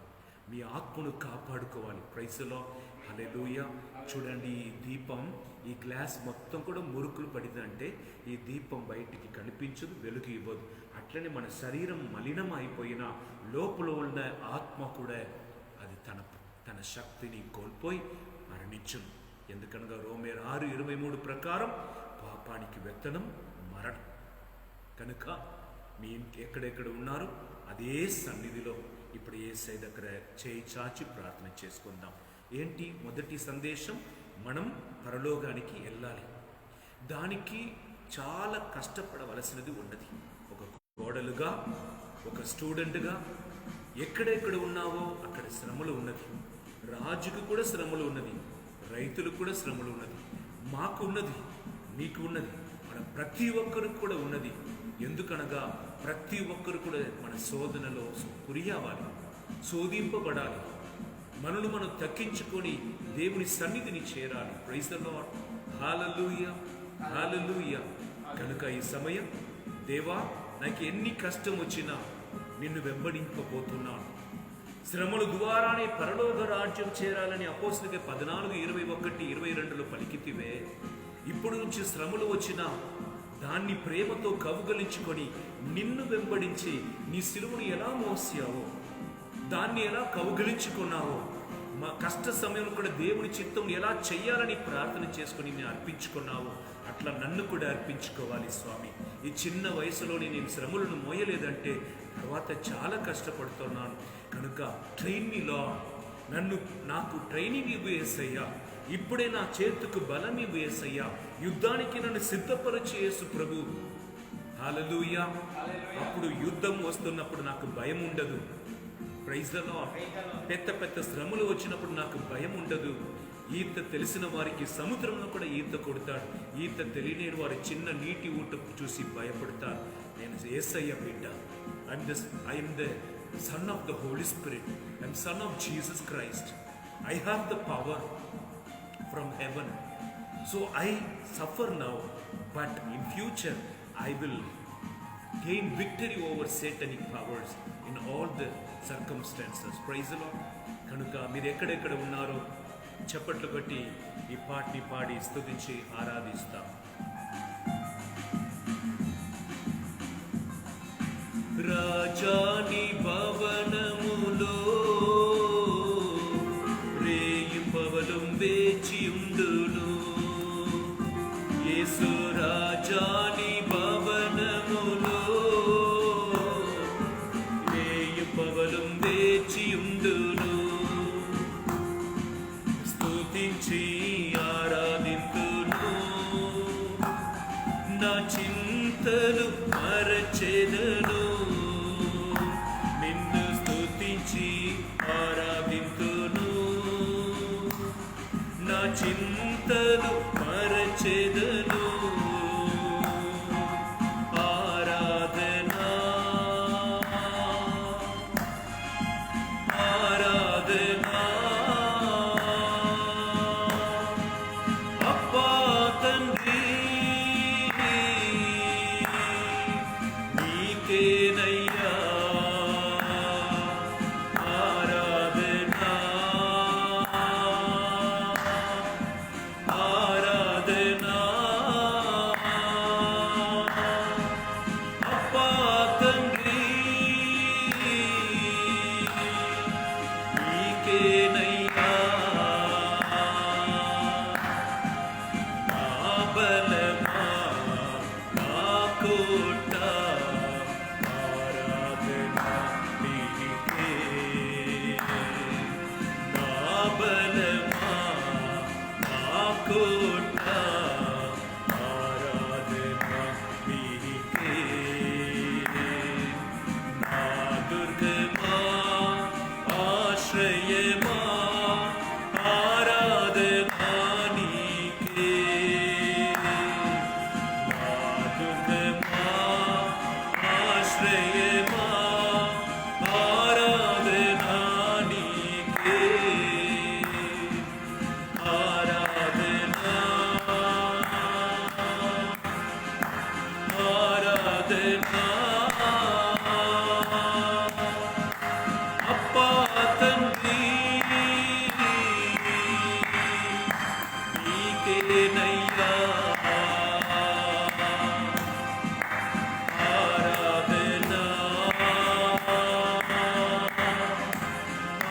మీ ఆత్మను కాపాడుకోవాలి. Praise the Lord. హల్లెలూయా. చూడండి, ఈ దీపం, ఈ గ్లాస్ మొత్తం కూడా మురుకులు పడిందంటే ఈ దీపం బయటికి కనిపించదు, వెలుగు ఇవ్వదు. అట్లనే మన శరీరం మలినం అయిపోయినా లోపల ఉన్న ఆత్మ కూడా అది తన శక్తిని కోల్పోయి మరణించును. ఎందుకనగా రోమేర్ 6:23 ప్రకారం పాపానికి వేతనం మరణం. కనుక మీ ఇంటి ఎక్కడెక్కడ ఉన్నారో అదే సన్నిధిలో ఇప్పుడు యేసయ్య దగ్గర చేయి చాచి ప్రార్థన చేసుకుందాం. ఏంటి మొదటి సందేశం? మనం పరలోకానికి వెళ్ళాలి. దానికి చాలా కష్టపడవలసినది ఉన్నది. ఒక కోడలుగా, ఒక స్టూడెంట్గా ఎక్కడెక్కడ ఉన్నావో అక్కడ శ్రమలు ఉన్నది. రాజుకు కూడా శ్రమలు ఉన్నది, రైతులకు కూడా శ్రమలు ఉన్నది, మాకు ఉన్నది, మీకు ఉన్నది, మన ప్రతి ఒక్కరికి కూడా ఉన్నది. ఎందుకనగా ప్రతి ఒక్కరు కూడా మన శోధనలో గురియవ్వాలి, శోధింపబడాలి, మనను మనం తగ్గించుకొని దేవుని సన్నిధిని చేరాలి. Praise the Lord. హల్లెలూయా, హల్లెలూయా. కనుక ఈ సమయం, దేవా నాకు ఎన్ని కష్టం వచ్చినా నిన్ను వెంబడింపబోతున్నాను. శ్రమల ద్వారానే పరలోక రాజ్యం చేరాలని అపోస్తలుల 14:21-22 పలికితివే. ఇప్పుడు నుంచి శ్రమలు వచ్చినా దాన్ని ప్రేమతో కౌగలించుకొని నిన్ను వెంబడించి నీ సిలువను ఎలా మోసావో, దాన్ని ఎలా కౌగలించుకున్నావో, మా కష్ట సమయంలో కూడా దేవుని చిత్తం ఎలా చెయ్యాలని ప్రార్థన చేసుకొని నేను అర్పించుకున్నావు, అట్లా నన్ను కూడా అర్పించుకోవాలి స్వామి. ఈ చిన్న వయసులో నేను శ్రమలను మోయలేదంటే తర్వాత చాలా కష్టపడుతున్నాను. కనుక ట్రైన్ మీ లార్డ్, నాకు ట్రైనింగ్ ఇవ్వు యేసయ్యా. ఇప్పుడే నా చేతుకు బలం ఇవ్వు యేసయ్యా. యుద్ధానికి నన్ను సిద్ధపరచు యేసు ప్రభు. హల్లెలూయా. అప్పుడు యుద్ధం వస్తున్నప్పుడు నాకు భయం ఉండదు. Praise the Lord. పెద్ద శ్రమలు వచ్చినప్పుడు నాకు భయం ఉండదు. ఈత తెలిసిన వారికి సముద్రంలో కూడా ఈత కొడతాడు, ఈత తెలియని వారి చిన్న నీటి ఊటకు చూసి భయపడతారు. నేను యేసయ్య బిడ్డ. I am the son of the Holy Spirit. I am son of Jesus Christ. I have the power from heaven. So I suffer now, but in future I will gain victory over satanic powers in all the circumstances. Praise the Lord. కనుక మీరు ఎక్కడెక్కడ ఉన్నారో చప్పట్లు కొట్టి ఈ పాటని పాడి స్తుతించి ఆరాధిస్తాం. రాజాని భవనములో రేయింపవలం వేచియుండును. యేసు రాజాని భవనములో రేయింపవలం వేచియుండును. స్తుతించి ఆరాధింతును, నా చింతలు మరచెదను. నిన్ను స్తుతించి ఆరాధింతును, నా చింతలు మరచెదను. ఆరాధనా ఆరాధనా అప్పా తండ్రి నీకేనయ్యా. ఆరాధనా ఆశ్రయమా ఆరాధనా నీకే ఆరాధనా ఆరాధనా అప్పా తండ్రి నీకేనయ్యా ఆరాధనా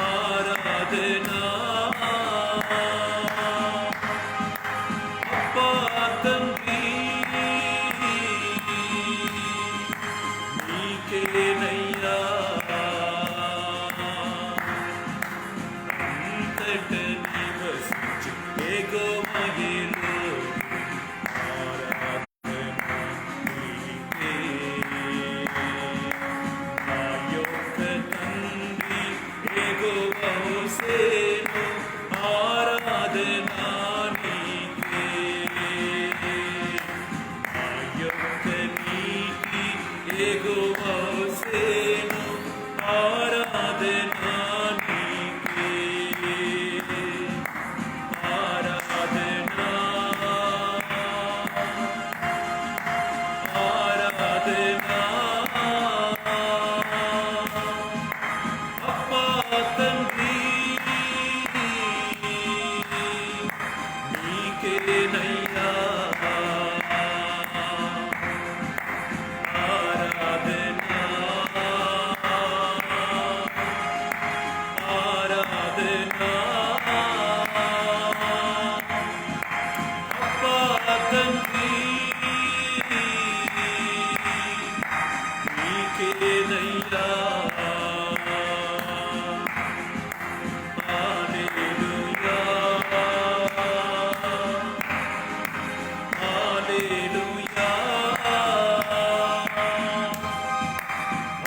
ఆరాధనా అప్పా తండ్రి నీకేనయ్యా అంతట నివసించు యెహోవాయేలో ఆరాధన నీకే నా యొక్క తండ్రి యెహోవా హోసేను ఆరాధన నీకే నా యొక్క నీతి యెహోవా హోసేను ఆరాధన నీకే ఆరాధనా ఆరాధనా అప్పా తండ్రి నీకేనయ్యా ఆరాధనా ఆరాధనా అప్పా తండ్రి నీకేనయ్యా హల్లెలూయా హల్లెలూయా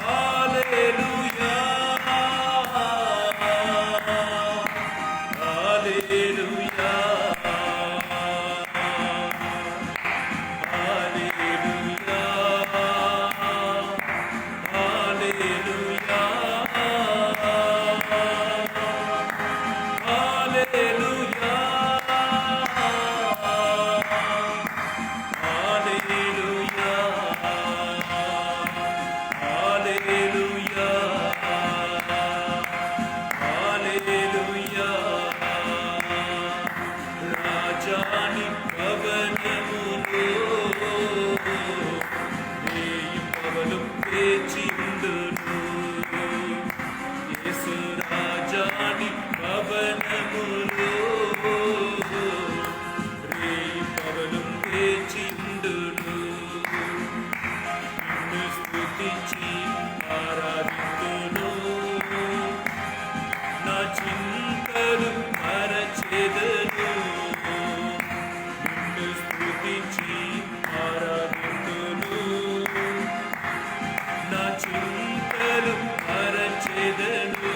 హల్లెలూయా హల్లెలూయా హల్లెలూయా హల్లెలూయా హల్లెలూయా హల్లెలూయా హల్లెలూయా హల్లెలూయా రాజాని భవనములో రేయి పగలు వేచిందును యేసు రాజాని భవనములో రేయి పగలు వేచిందును నిన్ను స్తుతించి ఆరాధింతును నా చింతలు మరచెదను నిన్ను స్తుతించి ఆరాధింతును నా చింతలు మరచెదను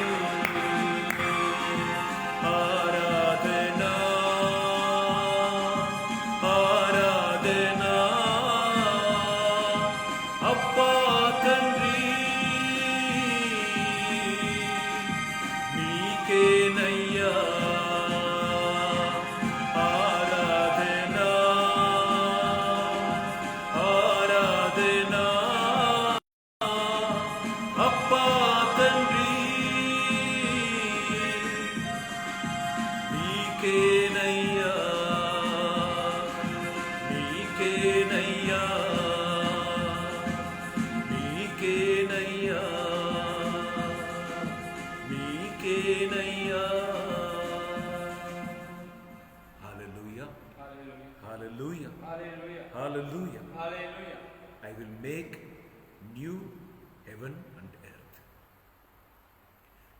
ఆరాధనా ఆరాధనా అప్పా తండ్రి నీకేనయ్యా ఆరాధనా ఆరాధనా అప్పా తండ్రి నీకేనయ్యా నీకేనయ్యా నీకేనయ్యా నీకేనయ్యా హల్లెలూయా హల్లెలూయా హల్లెలూయా I will make new heaven and earth.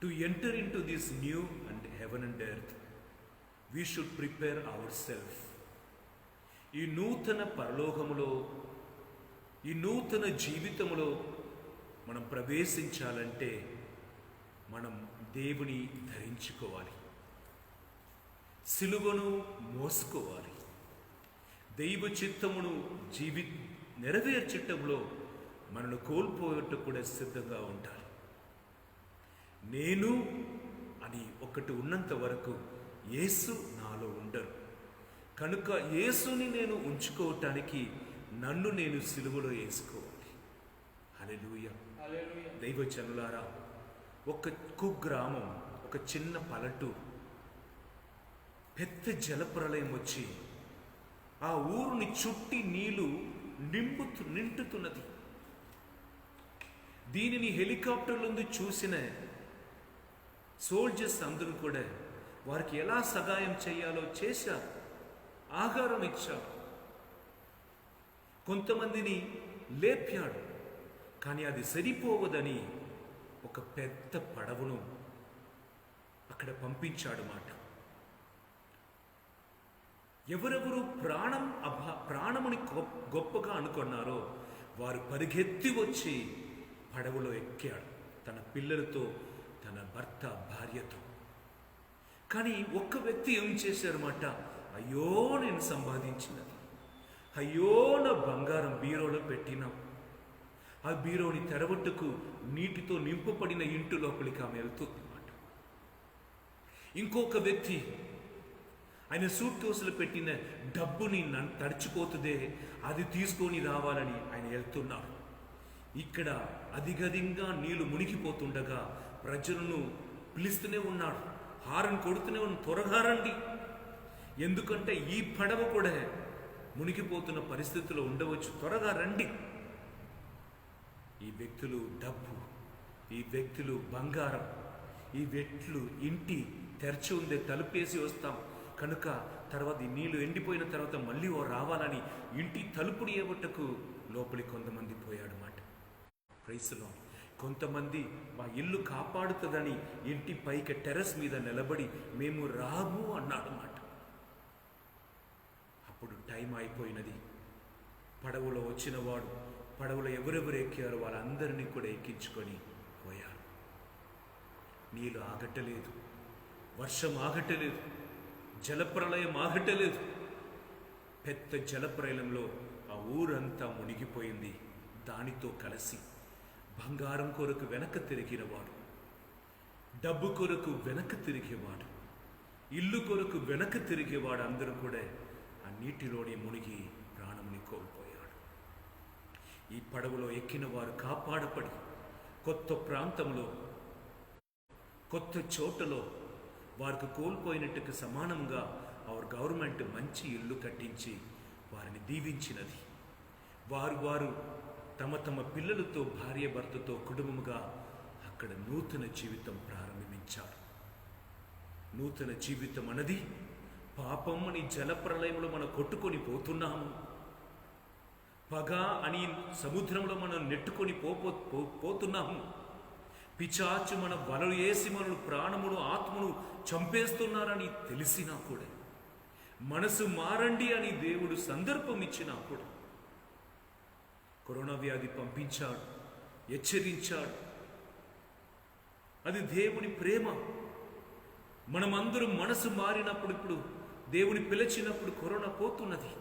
To enter into this new and heaven and earth, we should prepare ourselves. ఈ నూతన పరలోకములో ఈ నూతన జీవితములో మనం ప్రవేశించాలంటే మనం దేవుని ధరించుకోవాలి, సిలువను మోసుకోవాలి, దైవ చిత్తమును నెరవేర్చటంలో మనను కోల్పోయేట్టు కూడా సిద్ధంగా ఉంటారు. నేను అని ఒకటి ఉన్నంత వరకు యేసు నాలో ఉండరు. కనుక యేసుని నేను ఉంచుకోవటానికి నన్ను నేను సిలువలో వేసుకోవాలి. హల్లెలూయా. దైవజనులారా, ఒక కుగ్రామం, ఒక చిన్న పల్లెటూరు, పెద్ద జలప్రలయం వచ్చి ఆ ఊరుని చుట్టి నీళ్లు నింటుతున్నది. దీనిని హెలికాప్టర్ నుండి చూసిన సోల్జర్స్ అందరూ కూడా వారికి ఎలా సహాయం చేయాలో చేశారు. ఆహారం ఇచ్చారు, కొంతమందిని లేపాడు. కానీ అది సరిపోవదని ఒక పెద్ద పడవను అక్కడ పంపించాడు మాట. ఎవరెవరు ప్రాణముని గొప్పగా అనుకున్నారో వారు పరిగెత్తి వచ్చి పడవలో ఎక్కాడు, తన పిల్లలతో, తన భర్త, భార్యతో. కానీ ఒక్క వ్యక్తి ఏం చేశారన్నమాట, అయ్యో నేను సంపాదించినది, అయ్యో నా బంగారం బీరోలో పెట్టినాం. ఆ బీరోని తెరవట్టుకు నీటితో నింపబడిన ఇంటి లోపలికి ఆమె వెళ్తుంది అన్నమాట. ఇంకొక వ్యక్తి ఆయన సూట్ కేసులు పెట్టిన డబ్బుని తడిచిపోతుందే, అది తీసుకొని రావాలని ఆయన వెళ్తున్నారు. ఇక్కడ అధిగధికంగా నీళ్లు మునిగిపోతుండగా ప్రజలను పిలుస్తూనే ఉన్నాడు, హారన్ కొడుతూనే ఉన్న, త్వరగా రండి, ఎందుకంటే ఈ పడవ కూడా మునిగిపోతున్న పరిస్థితిలో ఉండవచ్చు, త్వరగా రండి. ఈ వ్యక్తులు డబ్బు, ఈ వ్యక్తులు బంగారం, ఈ వ్యక్తులు ఇంటి తెరచి ఉందే తలుపేసి వస్తాం కనుక తర్వాత ఈ నీళ్లు ఎండిపోయిన తర్వాత మళ్ళీ రావాలని ఇంటి తలుపుని ఏవటకు లోపలికి కొంతమంది పోయాడు మాట. Price lord. కొంతమంది మా ఇల్లు కాపాడుతుందని ఇంటి పైకి టెర్రస్ మీద నిలబడి మేము రాము అన్నాడు మాట. అప్పుడు టైం అయిపోయినది. పడవలో వచ్చిన వాడు, పడవలో ఎవరెవరు ఎక్కారో వాళ్ళందరినీ కూడా ఎక్కించుకొని పోయారు. నీళ్ళు ఆగట్టలేదు, వర్షం ఆగట్టలేదు, జలప్రలయం ఆగట్టలేదు. పెద్ద జలప్రలయంలో ఆ ఊరంతా మునిగిపోయింది. దానితో కలిసి బంగారం కొరకు వెనక తిరిగినవాడు, డబ్బు కొరకు వెనక తిరిగేవాడు, ఇల్లు కొరకు వెనక తిరిగేవాడు అందరూ కూడా ఆ నీటిలోనే మునిగి ప్రాణంని కోల్పోయాడు. ఈ పడవలో ఎక్కిన వారు కాపాడపడి కొత్త ప్రాంతంలో, కొత్త చోటలో వారికి కోల్పోయినట్టుకు సమానంగా అవర్ గవర్నమెంట్ మంచి ఇల్లు కట్టించి వారిని దీవించినది. వారు తమ తమ పిల్లలతో, భార్య భర్తతో కుటుంబముగా అక్కడ నూతన జీవితం ప్రారంభించారు. నూతన జీవితం అన్నది పాపం అని జలప్రలయంలో మనం కొట్టుకొని పోతున్నాము, పగ అని సముద్రంలో మనం నెట్టుకొని పోతున్నాము, పిచాచు మన వలలు వేసి మనను ప్రాణమును ఆత్మను చంపేస్తున్నారని తెలిసినా కూడా, మనసు మారండి అని దేవుడు సందర్భం ఇచ్చినా కూడా, కరోనా వ్యాధి పంపించాడు, హెచ్చరించాడు. అది దేవుని ప్రేమ. మనమందరం మనసు మారినప్పుడు, ఇప్పుడు దేవుని పిలిచినప్పుడు కరోనా పోతున్నది.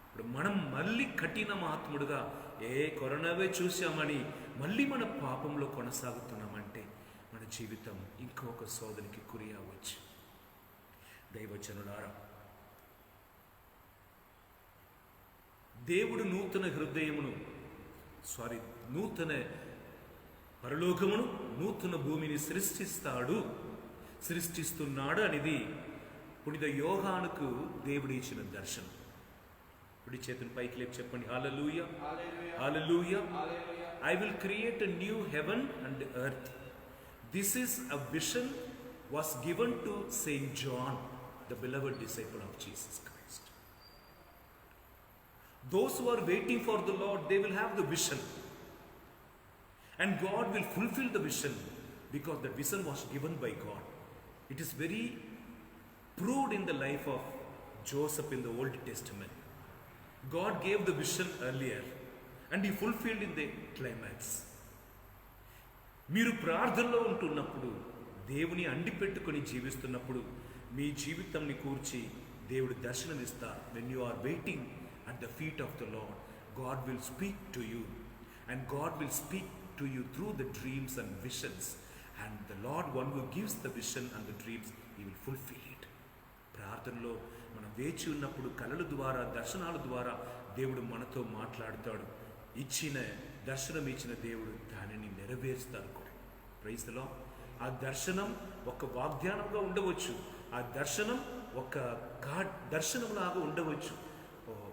ఇప్పుడు మనం మళ్ళీ కఠినమాత్ముడుగా కరోనావే చూసామని మళ్ళీ మన పాపంలో కొనసాగుతున్నామంటే మన జీవితం ఇంకొక శోధనకి గురి అవ్వచ్చు. దైవజనులారా, దేవుడు నూతన పరలోకమును, నూతన భూమిని సృష్టిస్తున్నాడు అనేది పునీత యోహానుకు దేవుడు ఇచ్చిన దర్శనం. ఇప్పుడు చేతుని పైకి లేపి చెప్పండి, హల్లెలూయా, హల్లెలూయా. I will create a new heaven and earth. This is a vision was given to Saint John, the beloved disciple of Jesus Christ. Those who are waiting for the Lord, they will have the vision. And God will fulfill the vision because the vision was given by God. It is very proved in the life of Joseph in the Old Testament. God gave the vision earlier and he fulfilled in the climax. మీరు ప్రార్థనలో ఉంటున్నప్పుడు, దేవుని అండిపెట్టుకొని జీవిస్తున్నప్పుడు మీ జీవితంని కూర్చి దేవుడు దర్శనమిస్తారు. When you are waiting at the feet of the Lord, God will speak to you and God will speak to you through the dreams and visions, and the Lord, one who gives the vision and the dreams, he will fulfill it. ప్రార్థనలో మనం వేచి ఉన్నప్పుడు కలల ద్వారా, దర్శనాల ద్వారా దేవుడు మనతో మాట్లాడతాడు. ఇచ్చిన దర్శనం ఇచ్చిన దేవుడు దానిని నెరవేరుస్తాడు కూడా. Praise the Lord. ఆ దర్శనం ఒక వాగ్దానంగా ఉండవచ్చు, ఆ దర్శనం ఒక దర్శనంలాగా ఉండవచ్చు.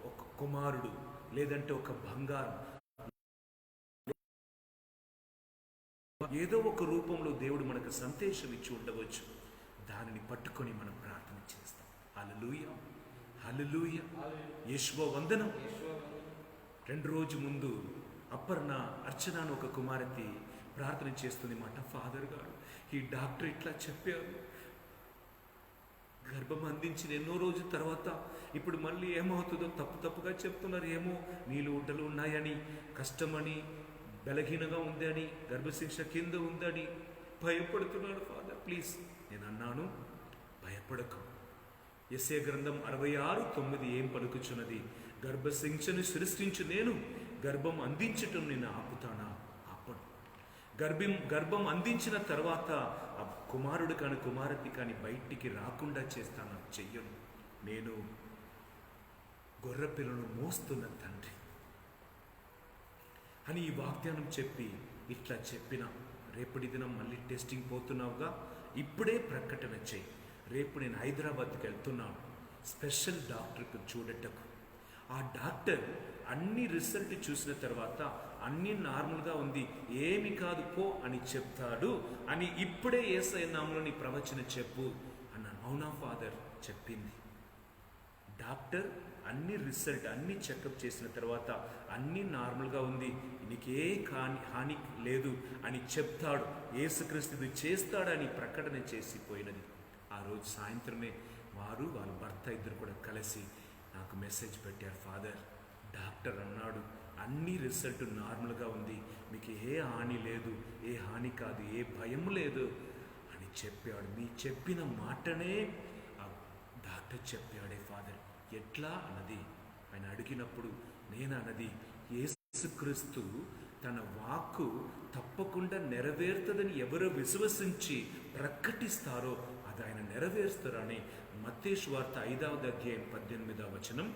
ఒక కుమారుడు, లేదంటే ఒక బంగారం, ఏదో ఒక రూపంలో దేవుడు మనకు సందేశం ఇచ్చి ఉండవచ్చు. దానిని పట్టుకొని మనం ప్రార్థన చేస్తాం. హల్లెలూయా, హల్లెలూయా, యేషువా వందనం. 2 రోజు ముందు అపర్ణ, అర్చన అని ఒక కుమార్తె ప్రార్థన చేస్తుంది మాట. ఫాదర్ గారు, ఈ డాక్టర్ ఇట్లా చెప్పారు, గర్భం అందించిన ఎన్నో రోజుల తర్వాత ఇప్పుడు మళ్ళీ ఏమవుతుందో తప్పుగా చెప్తున్నారు. ఏమో నీళ్ళు ఉడ్డలు ఉన్నాయని, కష్టమని, బలహీనంగా ఉందని, గర్భశిక్ష కింద ఉందని భయపడుతున్నాడు. Father please. నేను అన్నాను, భయపడకు. యెషయా గ్రంథం 66:9 ఏం పలుకుచున్నది? గర్భశిక్షను సృష్టించు నేను, గర్భం అందించటం నేను ఆపుతానా? ఆపను. గర్భం అందించిన తర్వాత ఆ కుమారుడు కానీ కుమార్తె కానీ బయటికి రాకుండా చేస్తాను, చెయ్యను. నేను గొర్రె పిల్లను మోస్తున్న తండ్రి అని ఈ వాగ్దానం చెప్పి ఇట్లా చెప్పిన. రేపటి దినం మళ్ళీ టెస్టింగ్ పోతున్నావుగా, ఇప్పుడే ప్రకటన చేయి. రేపు నేను హైదరాబాద్కి వెళ్తున్నాను స్పెషల్ డాక్టర్కి చూడటకు. ఆ డాక్టర్ అన్ని రిజల్ట్ చూసిన తర్వాత అన్ని నార్మల్గా ఉంది, ఏమి కాదు పో అని చెప్తాడు అని ఇప్పుడే యేసయ్య నామములో నీ ప్రవచన చెప్పు అన్నాను. అవునా ఫాదర్, చెప్పింది. డాక్టర్ అన్ని రిజల్ట్ అన్ని చెకప్ చేసిన తర్వాత అన్ని నార్మల్గా ఉంది, నీకే హాని లేదు అని చెప్తాడు. యేసుక్రీస్తు చేస్తాడని ప్రకటన చేసిపోయినది. ఆ రోజు సాయంత్రమే వాళ్ళ భర్త ఇద్దరు కూడా కలిసి నాకు మెసేజ్ పెట్టారు. ఫాదర్, డాక్టర్ అన్నాడు అన్ని రిజల్ట్ నార్మల్గా ఉంది, మీకు ఏ హాని లేదు, ఏ హాని కాదు, ఏ భయం లేదు అని చెప్పాడు. మీ చెప్పిన మాటనే ఆ డాక్టర్ చెప్పాడే ఫాదర్. ఎట్లా అన్నది ఆయన అడిగినప్పుడు నేను అన్నది, యేసుక్రీస్తు తన వాక్కు తప్పకుండా నెరవేరుతుందని ఎవరు విశ్వసించి ప్రకటిస్తారో అది ఆయన నెరవేరుస్తారని మత్తయి సువార్త 5:18.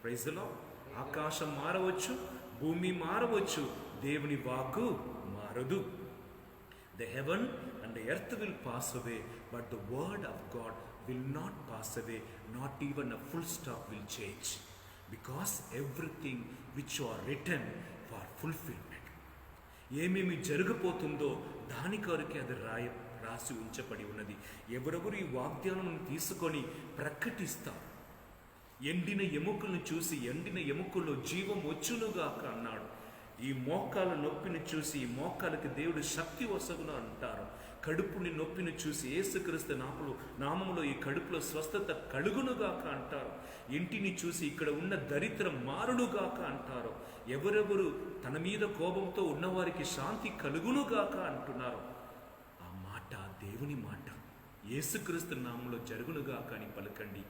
Praise the Lord. ఆకాశం మారవచ్చు, భూమి మారవచ్చు, దేవుని వాక్కు మారదు. The heaven and the earth will pass away, but the word of God will not pass away, not even a full stop will change, because everything which are written for fulfillment. ఏమేమి జరగబోతుందో దాని కొరకే అది రాసి ఉంచబడి ఉన్నది. ఎవరెవరు ఈ వాగ్దానం తీసుకొని ప్రకటిస్తారు. ఎండిన ఎముకలను చూసి ఎండిన ఎముకల్లో జీవం వచ్చునుగాక అన్నాడు. ఈ మోకాల నొప్పిని చూసి ఈ మోకాలకి దేవుడు శక్తి వసగును అంటారు. కడుపుని నొప్పిని చూసి యేసుక్రీస్తు నామములో ఈ కడుపులో స్వస్థత కలుగునుగాక అంటారు. ఇంటిని చూసి ఇక్కడ ఉన్న దరిద్రం మారునుగాక అంటారు. ఎవరెవరు తన మీద కోపంతో ఉన్నవారికి శాంతి కలుగునుగాక అంటున్నారు. ఆ మాట దేవుని మాట. యేసుక్రీస్తు నామంలో జరుగునుగాక అని పలకండి.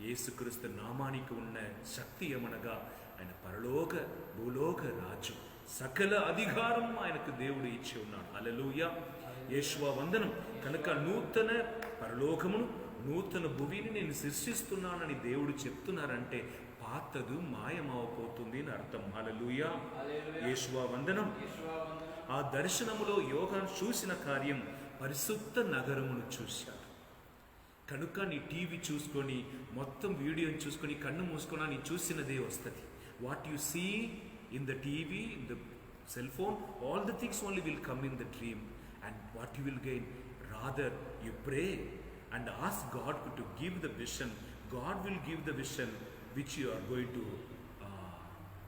యేసుక్రీస్తు నామానికి ఉన్న శక్తి ఏమనగా ఆయన పరలోక భూలోక రాజు. సకల అధికారం ఆయనకు దేవుడు ఇచ్చి ఉన్నాడు. హల్లెలూయా, యేషువా వందనం. కనుక నూతన పరలోకమును నూతన భూమిని నేను సృష్టిస్తున్నానని దేవుడు చెప్తున్నారంటే పాతదు మాయమవపోతుంది అని అర్థం. హల్లెలూయా, యేషువా వందనం. ఆ దర్శనములో యోహాను చూసిన కార్యం పరిశుద్ధ నగరమును చూశాడు. కనుక నీ టీవీ చూసుకొని మొత్తం వీడియోని చూసుకొని కన్ను మూసుకొని నీ చూసినదే వస్తుంది. What you see in the TV, in the cell phone, all the things only will come in the dream. And what you will gain? Rather, you pray and ask God to give the vision. God will give the vision which you are going to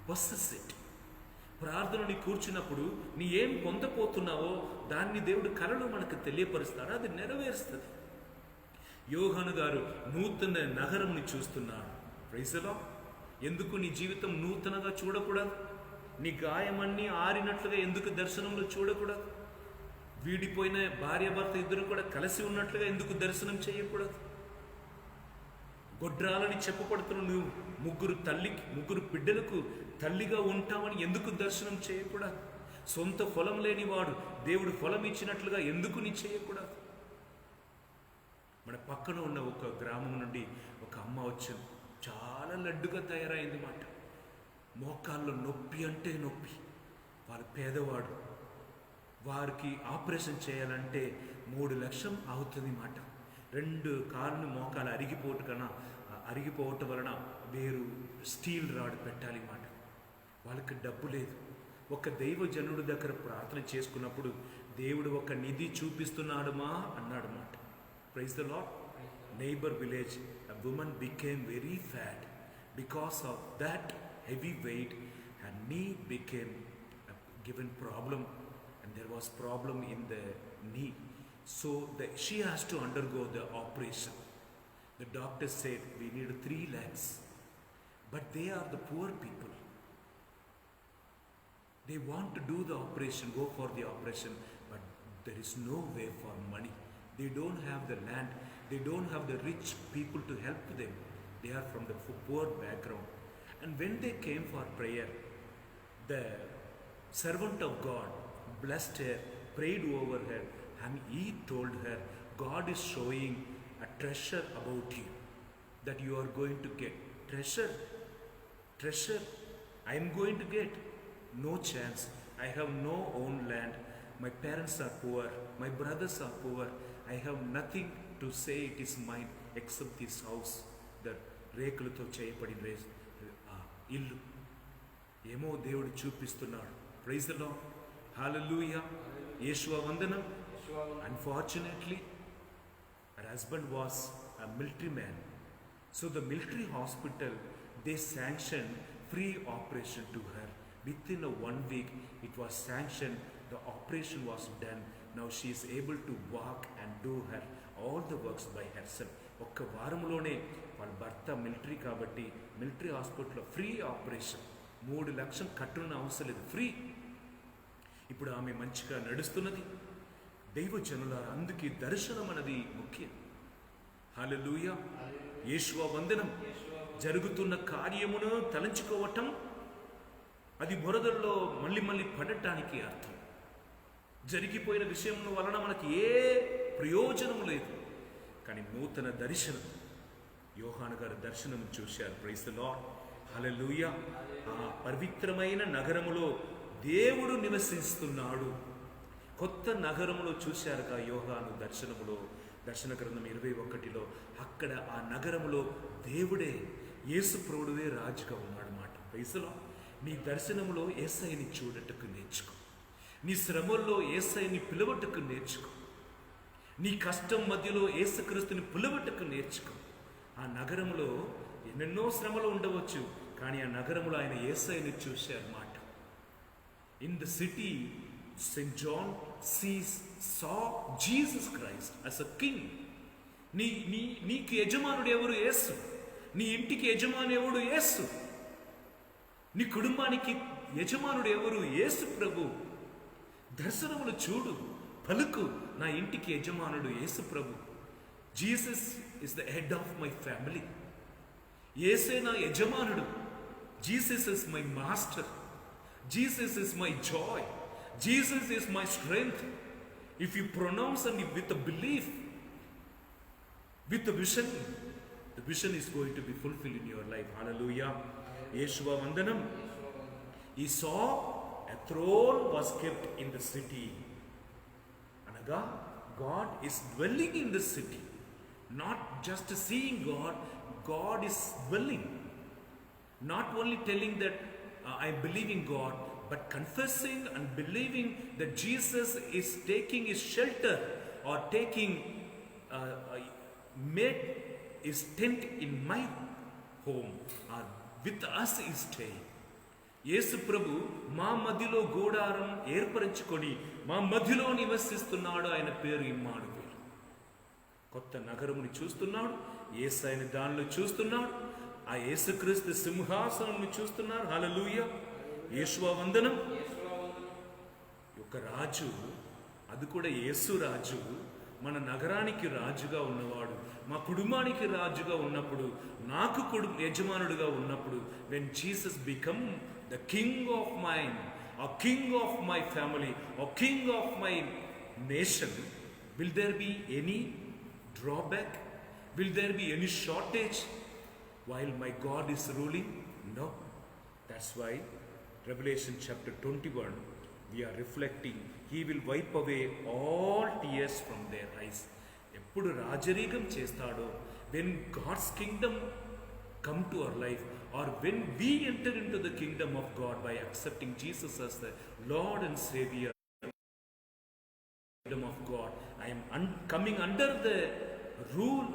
possess it. ప్రార్థనని కూర్చున్నప్పుడు నీ ఏం పొందపోతున్నావో దాన్ని దేవుడు కలలో మనకు తెలియపరుస్తాడు, అది నెరవేరుస్తుంది. యోహాను గారు నూతన నగరంని చూస్తున్నాడు. Praise the Lord. ఎందుకు నీ జీవితం నూతనగా చూడకూడదు? నీ గాయమన్నీ ఆరినట్లుగా ఎందుకు దర్శనంలో చూడకూడదు? వీడిపోయిన భార్యాభర్త ఇద్దరు కూడా కలిసి ఉన్నట్లుగా ఎందుకు దర్శనం చేయకూడదు? గొడ్రాలని చెప్పబడుతున్న నువ్వు ముగ్గురు బిడ్డలకు తల్లిగా ఉంటామని ఎందుకు దర్శనం చేయకూడదు? సొంత ఫలం లేనివాడు దేవుడు ఫలం ఇచ్చినట్లుగా ఎందుకు నీ చేయకూడదు? మన పక్కన ఉన్న ఒక గ్రామం నుండి ఒక అమ్మ వచ్చింది. చాలా లడ్డుగా తయారైంది మాట. మోకాల్లో నొప్పి అంటే నొప్పి. వాళ్ళు పేదవాడు, వారికి ఆపరేషన్ చేయాలంటే 3 లక్షలు అవుతుంది మాట. 2 కాళ్ళు మోకాలు అరిగిపోవటం వలన వేరు స్టీల్ రాడ్ పెట్టాలి మాట. వాళ్ళకి డబ్బు లేదు. ఒక దైవజనుడి దగ్గర ప్రార్థన చేసుకున్నప్పుడు దేవుడు ఒక నిధి చూపిస్తున్నాడు మా అన్నాడు మాట. Praise the Lord. Neighbour village a woman became very fat because of that heavy weight. Her knee became a given problem and there was problem in the knee, so she has to undergo the operation. The doctor said we need 3 lakhs, but they are the poor people. They want to do the operation, go for the operation, but there is no way for money. They don't have the land. They don't have the rich people to help them. They are from the poor background. And when they came for prayer, the servant of God blessed her, prayed over her, and he told her, God is showing a treasure about you, that you are going to get. Treasure. I am going to get. No chance. I have no own land. My parents are poor. My brothers are poor. I have nothing to say it is mine except this house. The రేకులతో చేయబడిన ఇల్లు. ఏమో దేవుడు చూపిస్తున్నాడు. Praise the Lord. హల్లెలూయా. యేషువా వందనం. Unfortunately, her husband was a military man. So the military hospital, they sanctioned free operation to her. Within 1 week, it was sanctioned. The operation was done. Now she is able to walk and do her all the works by herself. ఒక్క వారంలోనే వాళ్ళ భర్త military కాబట్టి military హాస్పిటల్లో free operation. 3 లక్షలు కట్టున్న అవసరం లేదు, free. ఇప్పుడు ఆమె మంచిగా నడుస్తున్నది. దైవజనులారా, అందుకే దర్శనం అనేది ముఖ్యం. హల్లెలూయా. యేషువా వందనం. జరుగుతున్న కార్యమును తలంచుకోవటం, అది బురదల్లో మళ్ళీ పడటానికి అర్థం. జరిగిపోయిన విషయం వలన మనకి ఏ ప్రయోజనం లేదు. కానీ నూతన దర్శనం, యోహాను గారు దర్శనం చూశారు. Praise the Lord. హల్లెలూయా. ఆ పవిత్రమైన నగరములో దేవుడు నివసిస్తున్నాడు. కొత్త నగరములో చూశారుగా యోహాను దర్శనములో, దర్శన గ్రంథం 21లో. అక్కడ ఆ నగరములో దేవుడే, యేసు ప్రభువే రాజుగా ఉన్నాడు మాట. Praise the Lord. నీ దర్శనములో యేసయ్యని చూడటకు నేర్చుకో. నీ శ్రమల్లో యేసయ్యని పిలవటకు నేర్చుకో. నీ కష్టం మధ్యలో యేసుక్రీస్తుని పిలవటకు నేర్చుకో. ఆ నగరములో ఎన్నెన్నో శ్రమలు ఉండవచ్చు, కానీ ఆ నగరములో ఆయన యేసయ్యని చూశారన్నమాట. In the city, St. John saw Jesus Christ as a king. నీకు యజమానుడు ఎవరు? యేసు. నీ ఇంటికి యజమాని ఎవడు? యేసు. నీ కుటుంబానికి యజమానుడు ఎవరు? యేసు ప్రభు. దర్శనములు చూడు, పలుకు, నా ఇంటికి యజమానుడు యేసు ప్రభు. Jesus is the head of my family. యేసే నా యజమానుడు. Jesus is my master. Jesus is my joy. Jesus is my strength. If you pronounce and with a belief, with a vision, the vision is going to be fulfilled in your life. Hallelujah. Yeshua Vandanam. He saw a throne was kept in the city. Anaga, God is dwelling in the city. Not just seeing God, God is dwelling. Not only telling that I believe in God, but confessing and believing that Jesus is taking his shelter or made his tent in my home or with us is staying. యేసు ప్రభు మా మధ్యలో గూడారం ఏర్పరచుకొని మా మధ్యలో నివసిస్తున్నాడు. ఆయన పేరు ఇమ్మానుయేలు. కొత్త నగరముని చూస్తున్నాడు, యేసయ్యని దానిలో చూస్తున్నాడు, ఆ యేసుక్రీస్తు సింహాసనం చూస్తున్నారు. హల్లెలూయా. యేషువా వందనం. ఒక రాజు, అది కూడా యేసు రాజు, మన నగరానికి రాజుగా ఉన్నవాడు, మా కుటుంబానికి రాజుగా ఉన్నప్పుడు, నాకు యజమానుడిగా ఉన్నప్పుడు, when Jesus become the king of mine or king of my family, or king of my nation, will there be any drawback? Will there be any shortage while my God is ruling? No. That's why Revelation chapter 21, we are reflecting, He will wipe away all tears from their eyes. ఎప్పుడు రాజరీగం చేస్తాడో, when God's kingdom come to our life, or when we enter into the kingdom of God by accepting Jesus as the Lord and Savior of God, I am coming under the rule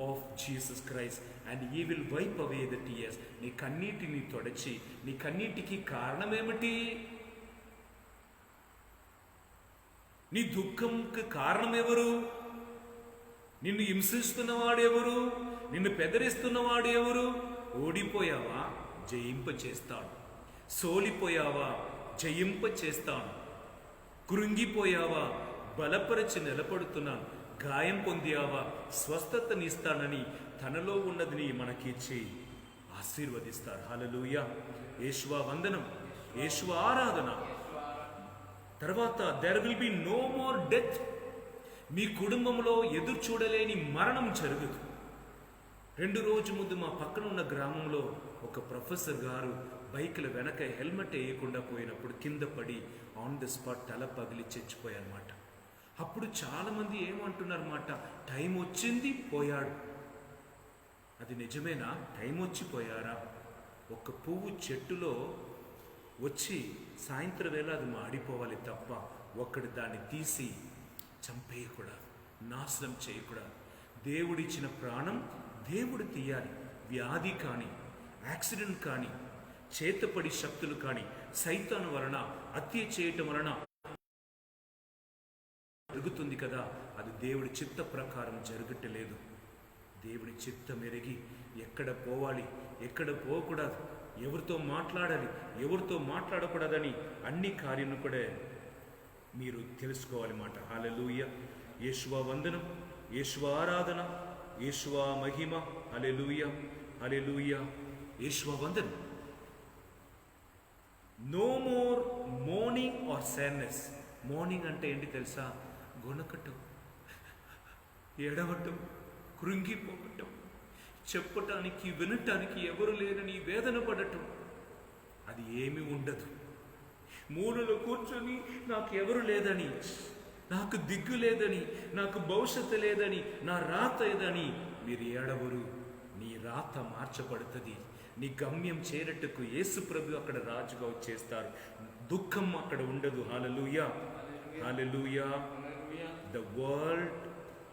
of Jesus Christ, and He will wipe away the tears. నీ కన్నీటిని తొడచి, నీ కన్నీటికి కారణం ఏమిటి? నీ దుఃఖంకి కారణం ఎవరు? నిన్ను హింసిస్తున్నవాడు ఎవరు? నిన్ను పెదరిస్తున్నవాడు ఎవరు? ఓడిపోయావా? జయింప చేస్తాడు. సోలిపోయావా? జయింప చేస్తాను. కృంగిపోయావా? బలపరిచి నిలబడుతున్నాను. గాయం పొందావా? స్వస్థతనిస్తానని తనలో ఉన్నదిని మనకిచ్చి ఆశీర్వదిస్తాడు. హల్లెలూయా. యేషువా వందనం, యేషువా ఆరాధన. తర్వాత there will be no more death. మీ కుటుంబంలో ఎదురు చూడలేని మరణం జరగదు. 2 రోజుల ముందు మా పక్కన ఉన్న గ్రామంలో ఒక ప్రొఫెసర్ గారు బైక్ల వెనక హెల్మెట్ వేయకుండా పోయినప్పుడు కింద పడి ఆన్ ది స్పాట్ తల పగిలి చచ్చిపోయారన్నమాట. అప్పుడు చాలామంది ఏమంటున్నారన్నమాట, టైం వచ్చింది పోయాడు. అది నిజమేనా? టైం వచ్చి పోయారా? ఒక పువ్వు చెట్టులో వచ్చి సాయంత్రం వేళ అది మాడిపోవాలి తప్ప ఒక్కడు దాన్ని తీసి చంపేయకూడదు, నాశనం చేయకూడదు. దేవుడిచ్చిన ప్రాణం దేవుడు తీయాలి. వ్యాధి కానీ, యాక్సిడెంట్ కానీ, చేతపడి శక్తులు కానీ, సైతాను వలన, హత్య చేయటం వలన జరుగుతుంది కదా, అది దేవుడి చిత్త ప్రకారం జరగట్లేదు. దేవుడి చిత్తం ఎరిగి ఎక్కడ పోవాలి, ఎక్కడ పోకూడదు, ఎవరితో మాట్లాడాలి, ఎవరితో మాట్లాడకూడదని అన్ని కార్యాలను కూడా మీరు తెలుసుకోవాలన్నమాట. హల్లెలూయా. యేషువా వందనం, యేషువా ఆరాధన, యేషువా మహిమ. హల్లెలూయా, హల్లెలూయా. యేషువా వందనం. No more mourning or sadness. Mourning అంటే ఏంటి తెలుసా? గొనకటం, ఏడవటం, కృంగిపోవటం, చెప్పటానికి వినటానికి ఎవరు లేరని వేదన పడటం. అది ఏమీ ఉండదు. మూలలో కూర్చొని నాకు ఎవరు లేదని, నాకు దిగ్గు లేదని, నాకు భవిష్యత్తు లేదని, నా రాత ఏదని మీరు ఏడవరు. నీ రాత మార్చబడుతుంది. నీ గమ్యం చేరట్టుకు యేసు ప్రభు అక్కడ రాజుగా వచ్చేస్తారు. దుఃఖం అక్కడ ఉండదు. హల్లెలూయా, హల్లెలూయా. The world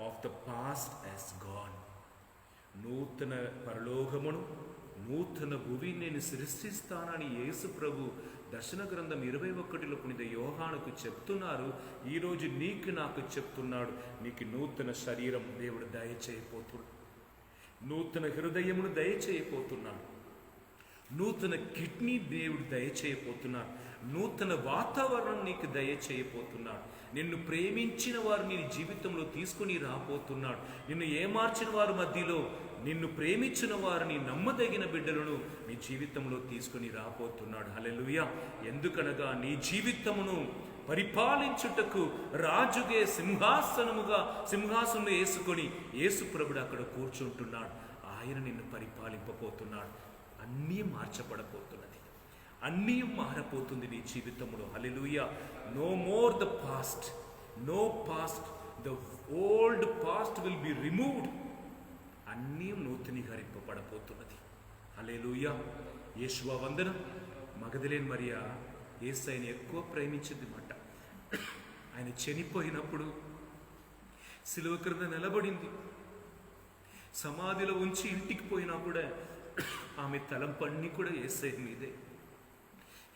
of the past has gone. నూతన పరలోకమును, నూతన భూమిని నేను సృష్టిస్తానని యేసు ప్రభు దర్శన గ్రంథం 21లో పునీత యోహానుకు చెప్తున్నారు. ఈరోజు నీకు నాకు చెప్తున్నాడు. నీకు నూతన శరీరం దేవుడు దయచేయపోతున్నాడు, నూతన హృదయమును దయచేయపోతున్నాడు, నూతన కిడ్నీ దేవుడు దయచేయపోతున్నాడు, నూతన వాతావరణం నీకు దయచేయపోతున్నాడు. నిన్ను ప్రేమించిన వారు నీ జీవితంలో తీసుకుని రాబోతున్నాడు. నిన్ను ఏమార్చిన వారి మధ్యలో నిన్ను ప్రేమించిన వారిని, నమ్మదగిన బిడ్డలను నీ జీవితంలో తీసుకుని రాబోతున్నాడు. హల్లెలూయా. ఎందుకనగా నీ జీవితమును పరిపాలించుటకు రాజుగే సింహాసనం వేసుకొని యేసు ప్రభుడు అక్కడ కూర్చుంటున్నాడు. ఆయన నిన్ను పరిపాలింపబోతున్నాడు. అన్నీ మార్చబడబోతున్నది, అన్నీ మారపోతుంది నీ జీవితంలో. హల్లెలూయా. No more the past, no past, the old past will be removed. అన్నీ నూతనీకరింపబడబోతున్నది. హల్లెలూయా. యేషువా వందనం. మగదలేని మరియా యేసయ్యని ఎక్కువ ప్రేమించింది మాట. ఆయన చనిపోయినప్పుడు సిలువ క్రింద నిలబడింది. సమాధిలో ఉంచి ఇంటికి పోయినా కూడా ఆమె తలంపన్నీ కూడా యేసయ్య మీదే.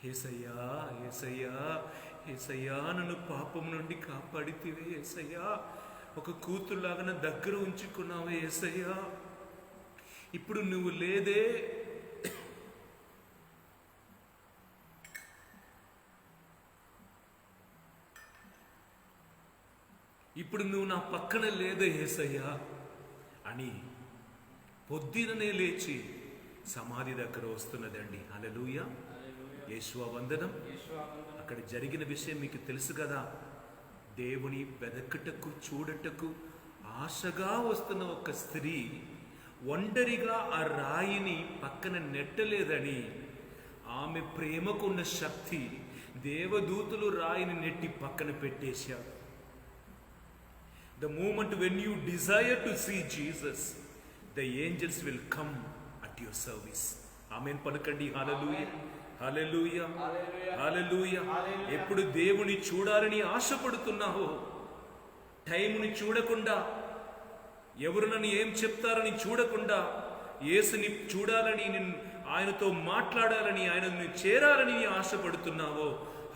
యేసయ్యా, యేసయ్యా, యేసయ్యా, నన్ను పాపం నుండి కాపాడితివే యేసయ్యా. ఒక కూతురులాగా నా దగ్గర ఉంచుకున్నావే యేసయ్యా. ఇప్పుడు నువ్వు లేదే, ఇప్పుడు నువ్వు నా పక్కన లేదే యేసయ్యా అని పొద్దుననే లేచి సమాధి దగ్గర వస్తున్నదండి. హల్లెలూయా. యేషువా వందనం. అక్కడ జరిగిన విషయం మీకు తెలుసు కదా. దేవుని వెదకటకు చూడటకు ఆశగా వస్తున్న ఒక స్త్రీ ఒంటరిగా ఆ రాయిని పక్కన నెట్టలేదని, ఆమె ప్రేమకున్న శక్తి దేవదూతలు రాయిని నెట్టి పక్కన పెట్టేశారు. The moment when you desire to see Jesus, the angels will come at your service. ఆమేన్ పలకండి. హల్లెలూయా, హల్లెలూయా, హల్లెలూయా. ఎప్పుడు దేవుని చూడాలని ఆశపడుతున్నావో, టైంని చూడకుండా, ఎవరు నన్ను ఏం చెప్తారని చూడకుండా, యేసుని చూడాలని, ఆయనతో మాట్లాడాలని, ఆయనను చేరాలని ఆశపడుతున్నావో,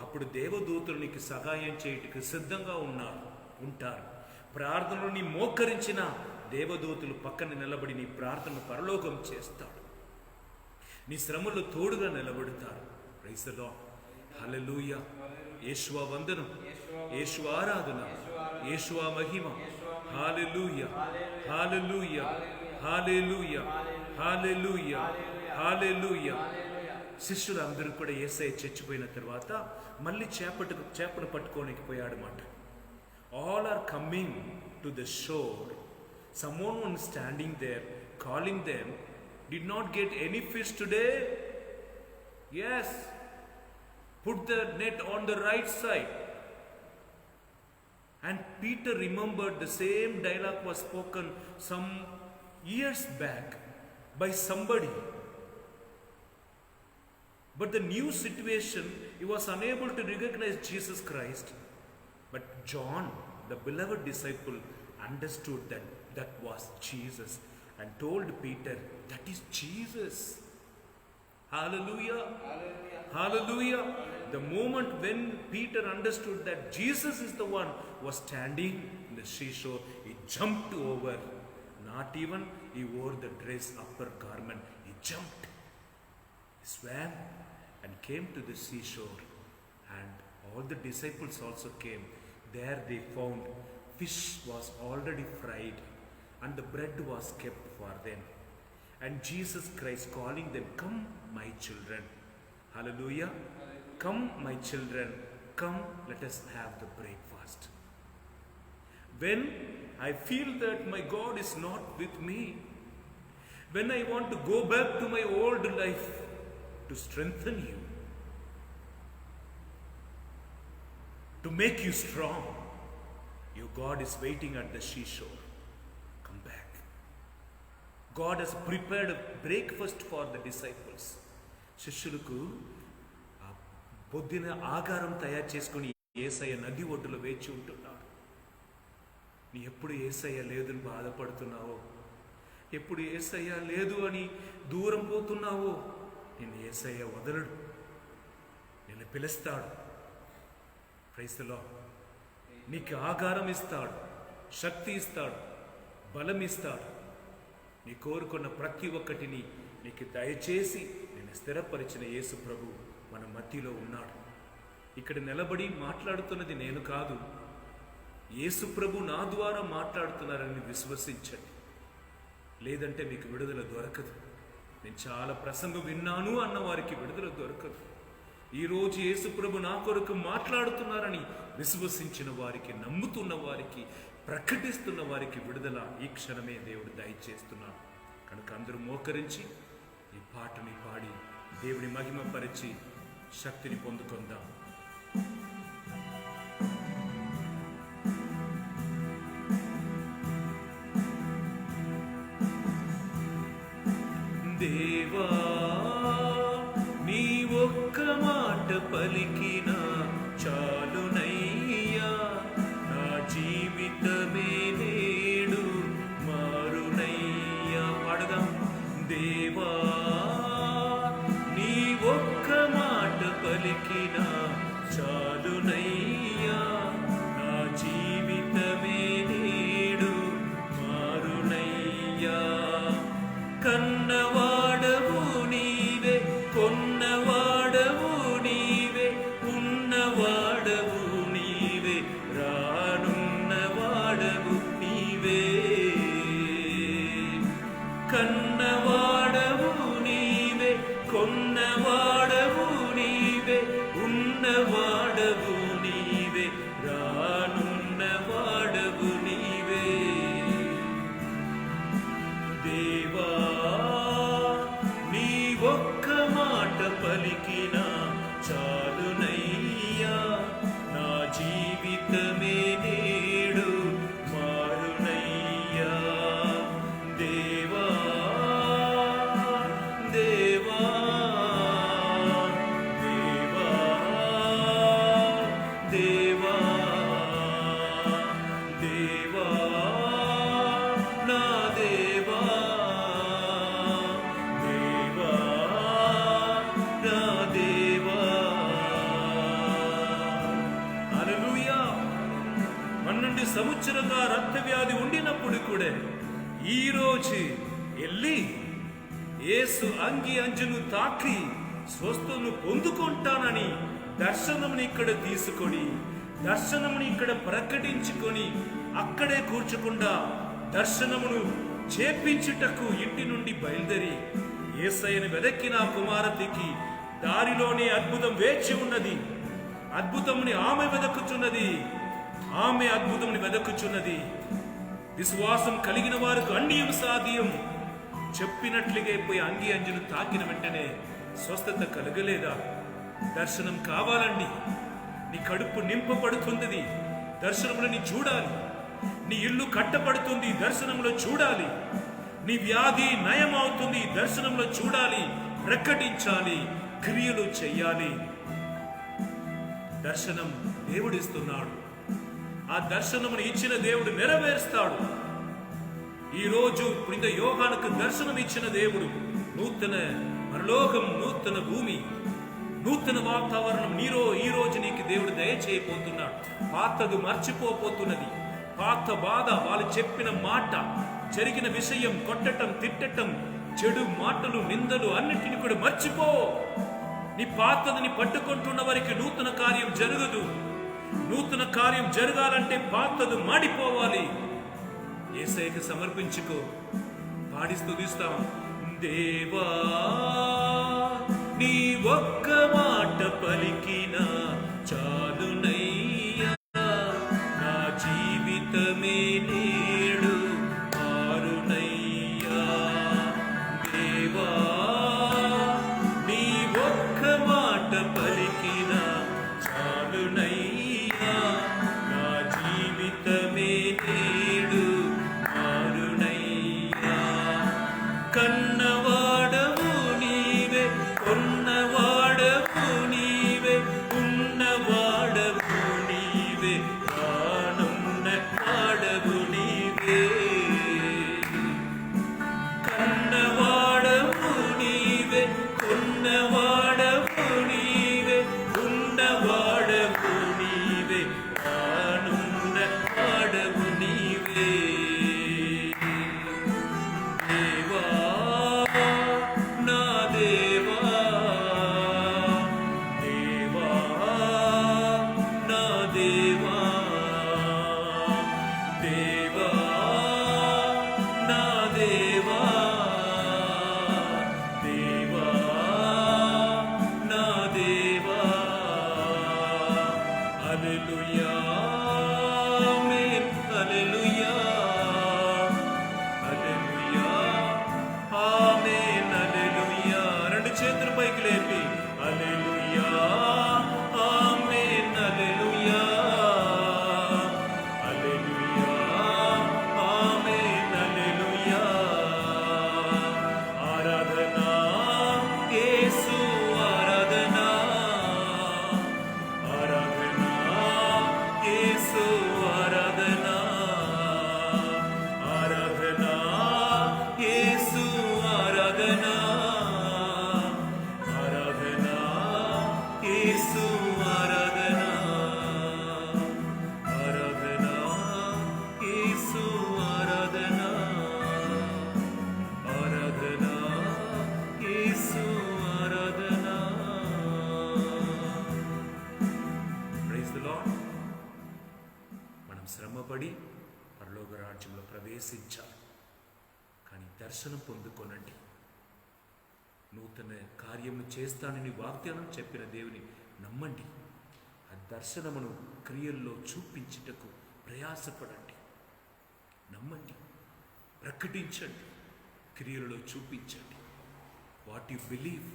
అప్పుడు దేవదూతలు నీకు సహాయం చేయడానికి సిద్ధంగా ఉంటారు. ప్రార్థనలు నీ మోకరించిన దేవదూతలు పక్కన నిలబడి నీ ప్రార్థనను పరలోకం చేస్తాడు. నీ శ్రమలో తోడుగా నిలబడతారు. ప్రైజ్ ది లార్డ్, హల్లెలూయా. యేషువా వందనం, యేషువా ఆరాధన, యేషువా మహిమ. హల్లెలూయా, హల్లెలూయా, హల్లెలూయా, హల్లెలూయా, హల్లెలూయా. శిష్యులు అందరూ కూడా యేసయ్య చచ్చిపోయిన తర్వాత మళ్ళీ చేపను పట్టుకోనికి పోయాడు మాట. All are coming to the shore. Someone was standing there calling them, did not get any fish today? Yes, put the net on the right side. And Peter remembered the same dialogue was spoken some years back by somebody. But the new situation, he was unable to recognize Jesus Christ. But John, the beloved disciple, understood that was Jesus and told Peter, that is Jesus. Hallelujah. Hallelujah. Hallelujah. The moment when Peter understood that Jesus is the one who was standing in the seashore, he jumped over. Not even he wore the dress, upper garment. He jumped. He swam and came to the seashore. And all the disciples also came. There they found fish was already fried and the bread was kept for them. And Jesus Christ calling them, come my children. Hallelujah. Come my children. Come, let us have the breakfast. When I feel that my God is not with me, when I want to go back to my old life to strengthen you, to make you strong, your God is waiting at the seashore. Come back. God has prepared a breakfast for the disciples. శిష్యులకు పొద్దున ఆహారం తయారు చేసుకుని యేసయ్య నది ఒడ్డులో వేచి ఉంటున్నాడు. నీ ఎప్పుడు యేసయ్య లేదని బాధపడుతున్నావో, ఎప్పుడు యేసయ్య లేదు అని దూరం పోతున్నావో, నిన్ను యేసయ్య వదలడు, నిన్ను పిలుస్తాడు. Praise the Lord. నీకు ఆహారం ఇస్తాడు, శక్తి ఇస్తాడు, బలం ఇస్తాడు. నీ కోరుకున్న ప్రతి ఒక్కటిని నీకు దయచేసి నేను స్థిరపరిచిన యేసు ప్రభు మన మధ్యలో ఉన్నాడు. ఇక్కడ నిలబడి మాట్లాడుతున్నది నేను కాదు, యేసు ప్రభు నా ద్వారా మాట్లాడుతున్నారని విశ్వసించండి. లేదంటే మీకు విడుదల దొరకదు. నేను చాలా ప్రసంగం విన్నాను అన్న వారికి విడుదల దొరకదు. ఈరోజు యేసు ప్రభు నా కొరకు మాట్లాడుతున్నారని విశ్వసించిన వారికి, నమ్ముతున్న వారికి, ప్రకటిస్తున్న వారికి విడుదల ఈ క్షణమే దేవుడు దయచేస్తున్నాడు. కనుక అందరూ మోకరించి ఈ పాటని పాడి దేవుని మహిమపరిచి శక్తిని పొందుకుందాం. దేవా నీ ఒక్క మాట పలికిన చాలునయ్యా, నా జీవితమే నేడు మారునయ్యా. పాడదాం. దేవా నీ ఒక్క మాట పలికిన చాలునయ్యా, నా జీవితమే నేడు మారునయ్యా. కన్నవాడవు జీవితమే నేడు మారునయ్యా. దేవా దేవా దేవా దేవా దేవా నా దేవా దేవా నా దేవా. హల్లెలూయా. 12 సంవత్సరంగా రక్తవ్యాధి ఉండినప్పుడు కూడా ఈరోజు వెళ్ళి యేసు అంగి అంజును తాకి స్వస్థను పొందుకుంటానని దర్శనముని ఇక్కడ తీసుకొని, దర్శనముని ఇక్కడ ప్రకటించుకొని అక్కడే కూర్చోకుండా దర్శనమును చేపించుటకు ఇంటి నుండి బయలుదేరి యేసయ్యను వెదక్కిన కుమారతికి దారిలోనే అద్భుతం వేచి ఉన్నది. అద్భుతముని ఆమె వెదకుచున్నది, ఆమె అద్భుతముని వెదకుచున్నది. విశ్వాసం కలిగిన వారికి అన్యం సాధ్యం. చెప్పినట్లుగా పోయి అంగి అంజును తాకిన వెంటనే స్వస్థత కలగలేదా? దర్శనం కావాలండి. నీ కడుపు నింపబడుతుంది, దర్శనంలో నీ చూడాలి. నీ ఇల్లు కట్టబడుతుంది, దర్శనంలో చూడాలి. నీ వ్యాధి నయం అవుతుంది, దర్శనంలో చూడాలి, ప్రకటించాలి, క్రియలు చెయ్యాలి. దర్శనం దేవుడిస్తున్నాడు. ఆ దర్శనమును ఇచ్చిన దేవుడు నెరవేరుస్తాడు. ఈరోజు పునీత యోహానుకు దర్శనం ఇచ్చిన దేవుడు నూతన పరలోకం, నూతన భూమి, నూతన వాతావరణం ఈ రోజు నీకు దేవుడు దయచేయబోతున్నాడు. పాతది మర్చిపోతున్నది. పాత బాధ, వాళ్ళు చెప్పిన మాట, జరిగిన విషయం, కొట్టటం, తిట్టటం, చెడు మాటలు, నిందలు అన్నిటిని కూడా మర్చిపో. నీ పాతదని పట్టుకుంటున్న వారికి నూతన కార్యం జరగదు. నూతన కార్యం జరగాలంటే పాతది మాడిపోవాలి. యేసయ్యకు సమర్పించుకో. పాడి స్తుతిస్తాం. దేవా నీ ఒక్క మాట పలికినా చాలునయ్యా, నా జీవితమే నేడు మారునయ్యా. దేవా నీ ఒక్క మాట పలికినా చాలునయ్యా, నా జీవితమే నేడు మారునయ్యా. కన్నవాడవు నీవే, కొన్నవాడవు నీవే, ఉన్నవాడవు నీవే, కానున్న వాడవు నీవే. కన్నవాడవు నీవే, కొన్నవాడవు నీవే, ఉన్నవాడవు నీవే, కానున్న వాడవు నీవే. దేవా నా దేవా, దేవా నా దేవా, దేవా నా దేవా, దేవా నా దేవా. హల్లెలూయా, ఆమేన్, హల్లెలూయా, హల్లెలూయా, ఆమేన్, హల్లెలూయా. రెండు చేతులు పైకి లేపి హల్లెలూయా, ఆమేన్, హల్లెలూయా, హల్లెలూయా, ఆమేన్, హల్లెలూయా. ఆరాధన యేసు, ఆరాధన, ఆరాధన యేసు, ఆరాధన, ఆరాధన యేసు, ఆరాధన, ఆరాధన యేసు, ఆరాధన, ఆరాధన యేసు, ఆరాధన, ఆరాధన యేసు, ఆరాధన. Praise the Lord. మనం శ్రమపడి పరలోక రాజ్యంలో ప్రవేశించాలి. కానీ దర్శనం పొందుకోనండి. నూతన కార్యము చేస్తానని వాగ్దానం చెప్పిన దేవుని నమ్మండి. ఆ దర్శనమును క్రియల్లో చూపించుటకు ప్రయాసపడండి. నమ్మండి, ప్రకటించండి, క్రియలలో చూపించండి. What you believe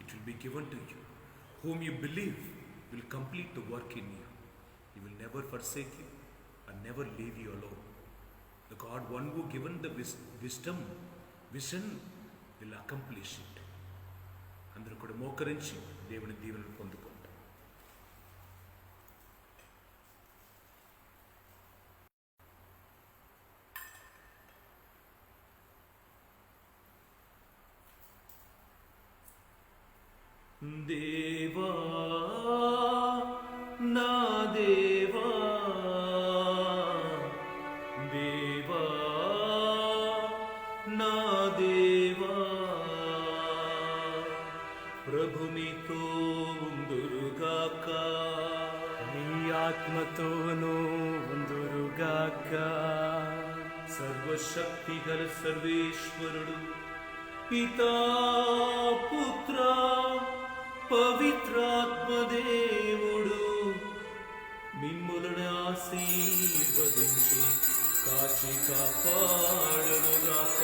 it will be given to you. Whom you believe will complete the work in you. He will never forsake you. never leave you alone. The God, one who given the vision will accomplish it. అందరూ కూడా మోకరించి దేవుని దీవెనలు పొందుకుంటాం. దేవా నా దేవా, దేవా నా దేవా, ప్రభు మీతో ఉందురుగాక, నీ ఆత్మతోనూ ఉందురుగాక. సర్వశక్తిగల సర్వేశ్వరుడు పితా పుత్ర పవిత్రాత్మదేవుడు మిమ్ములను ఆశీర్వదించి కాచి కాపాడునుగాక.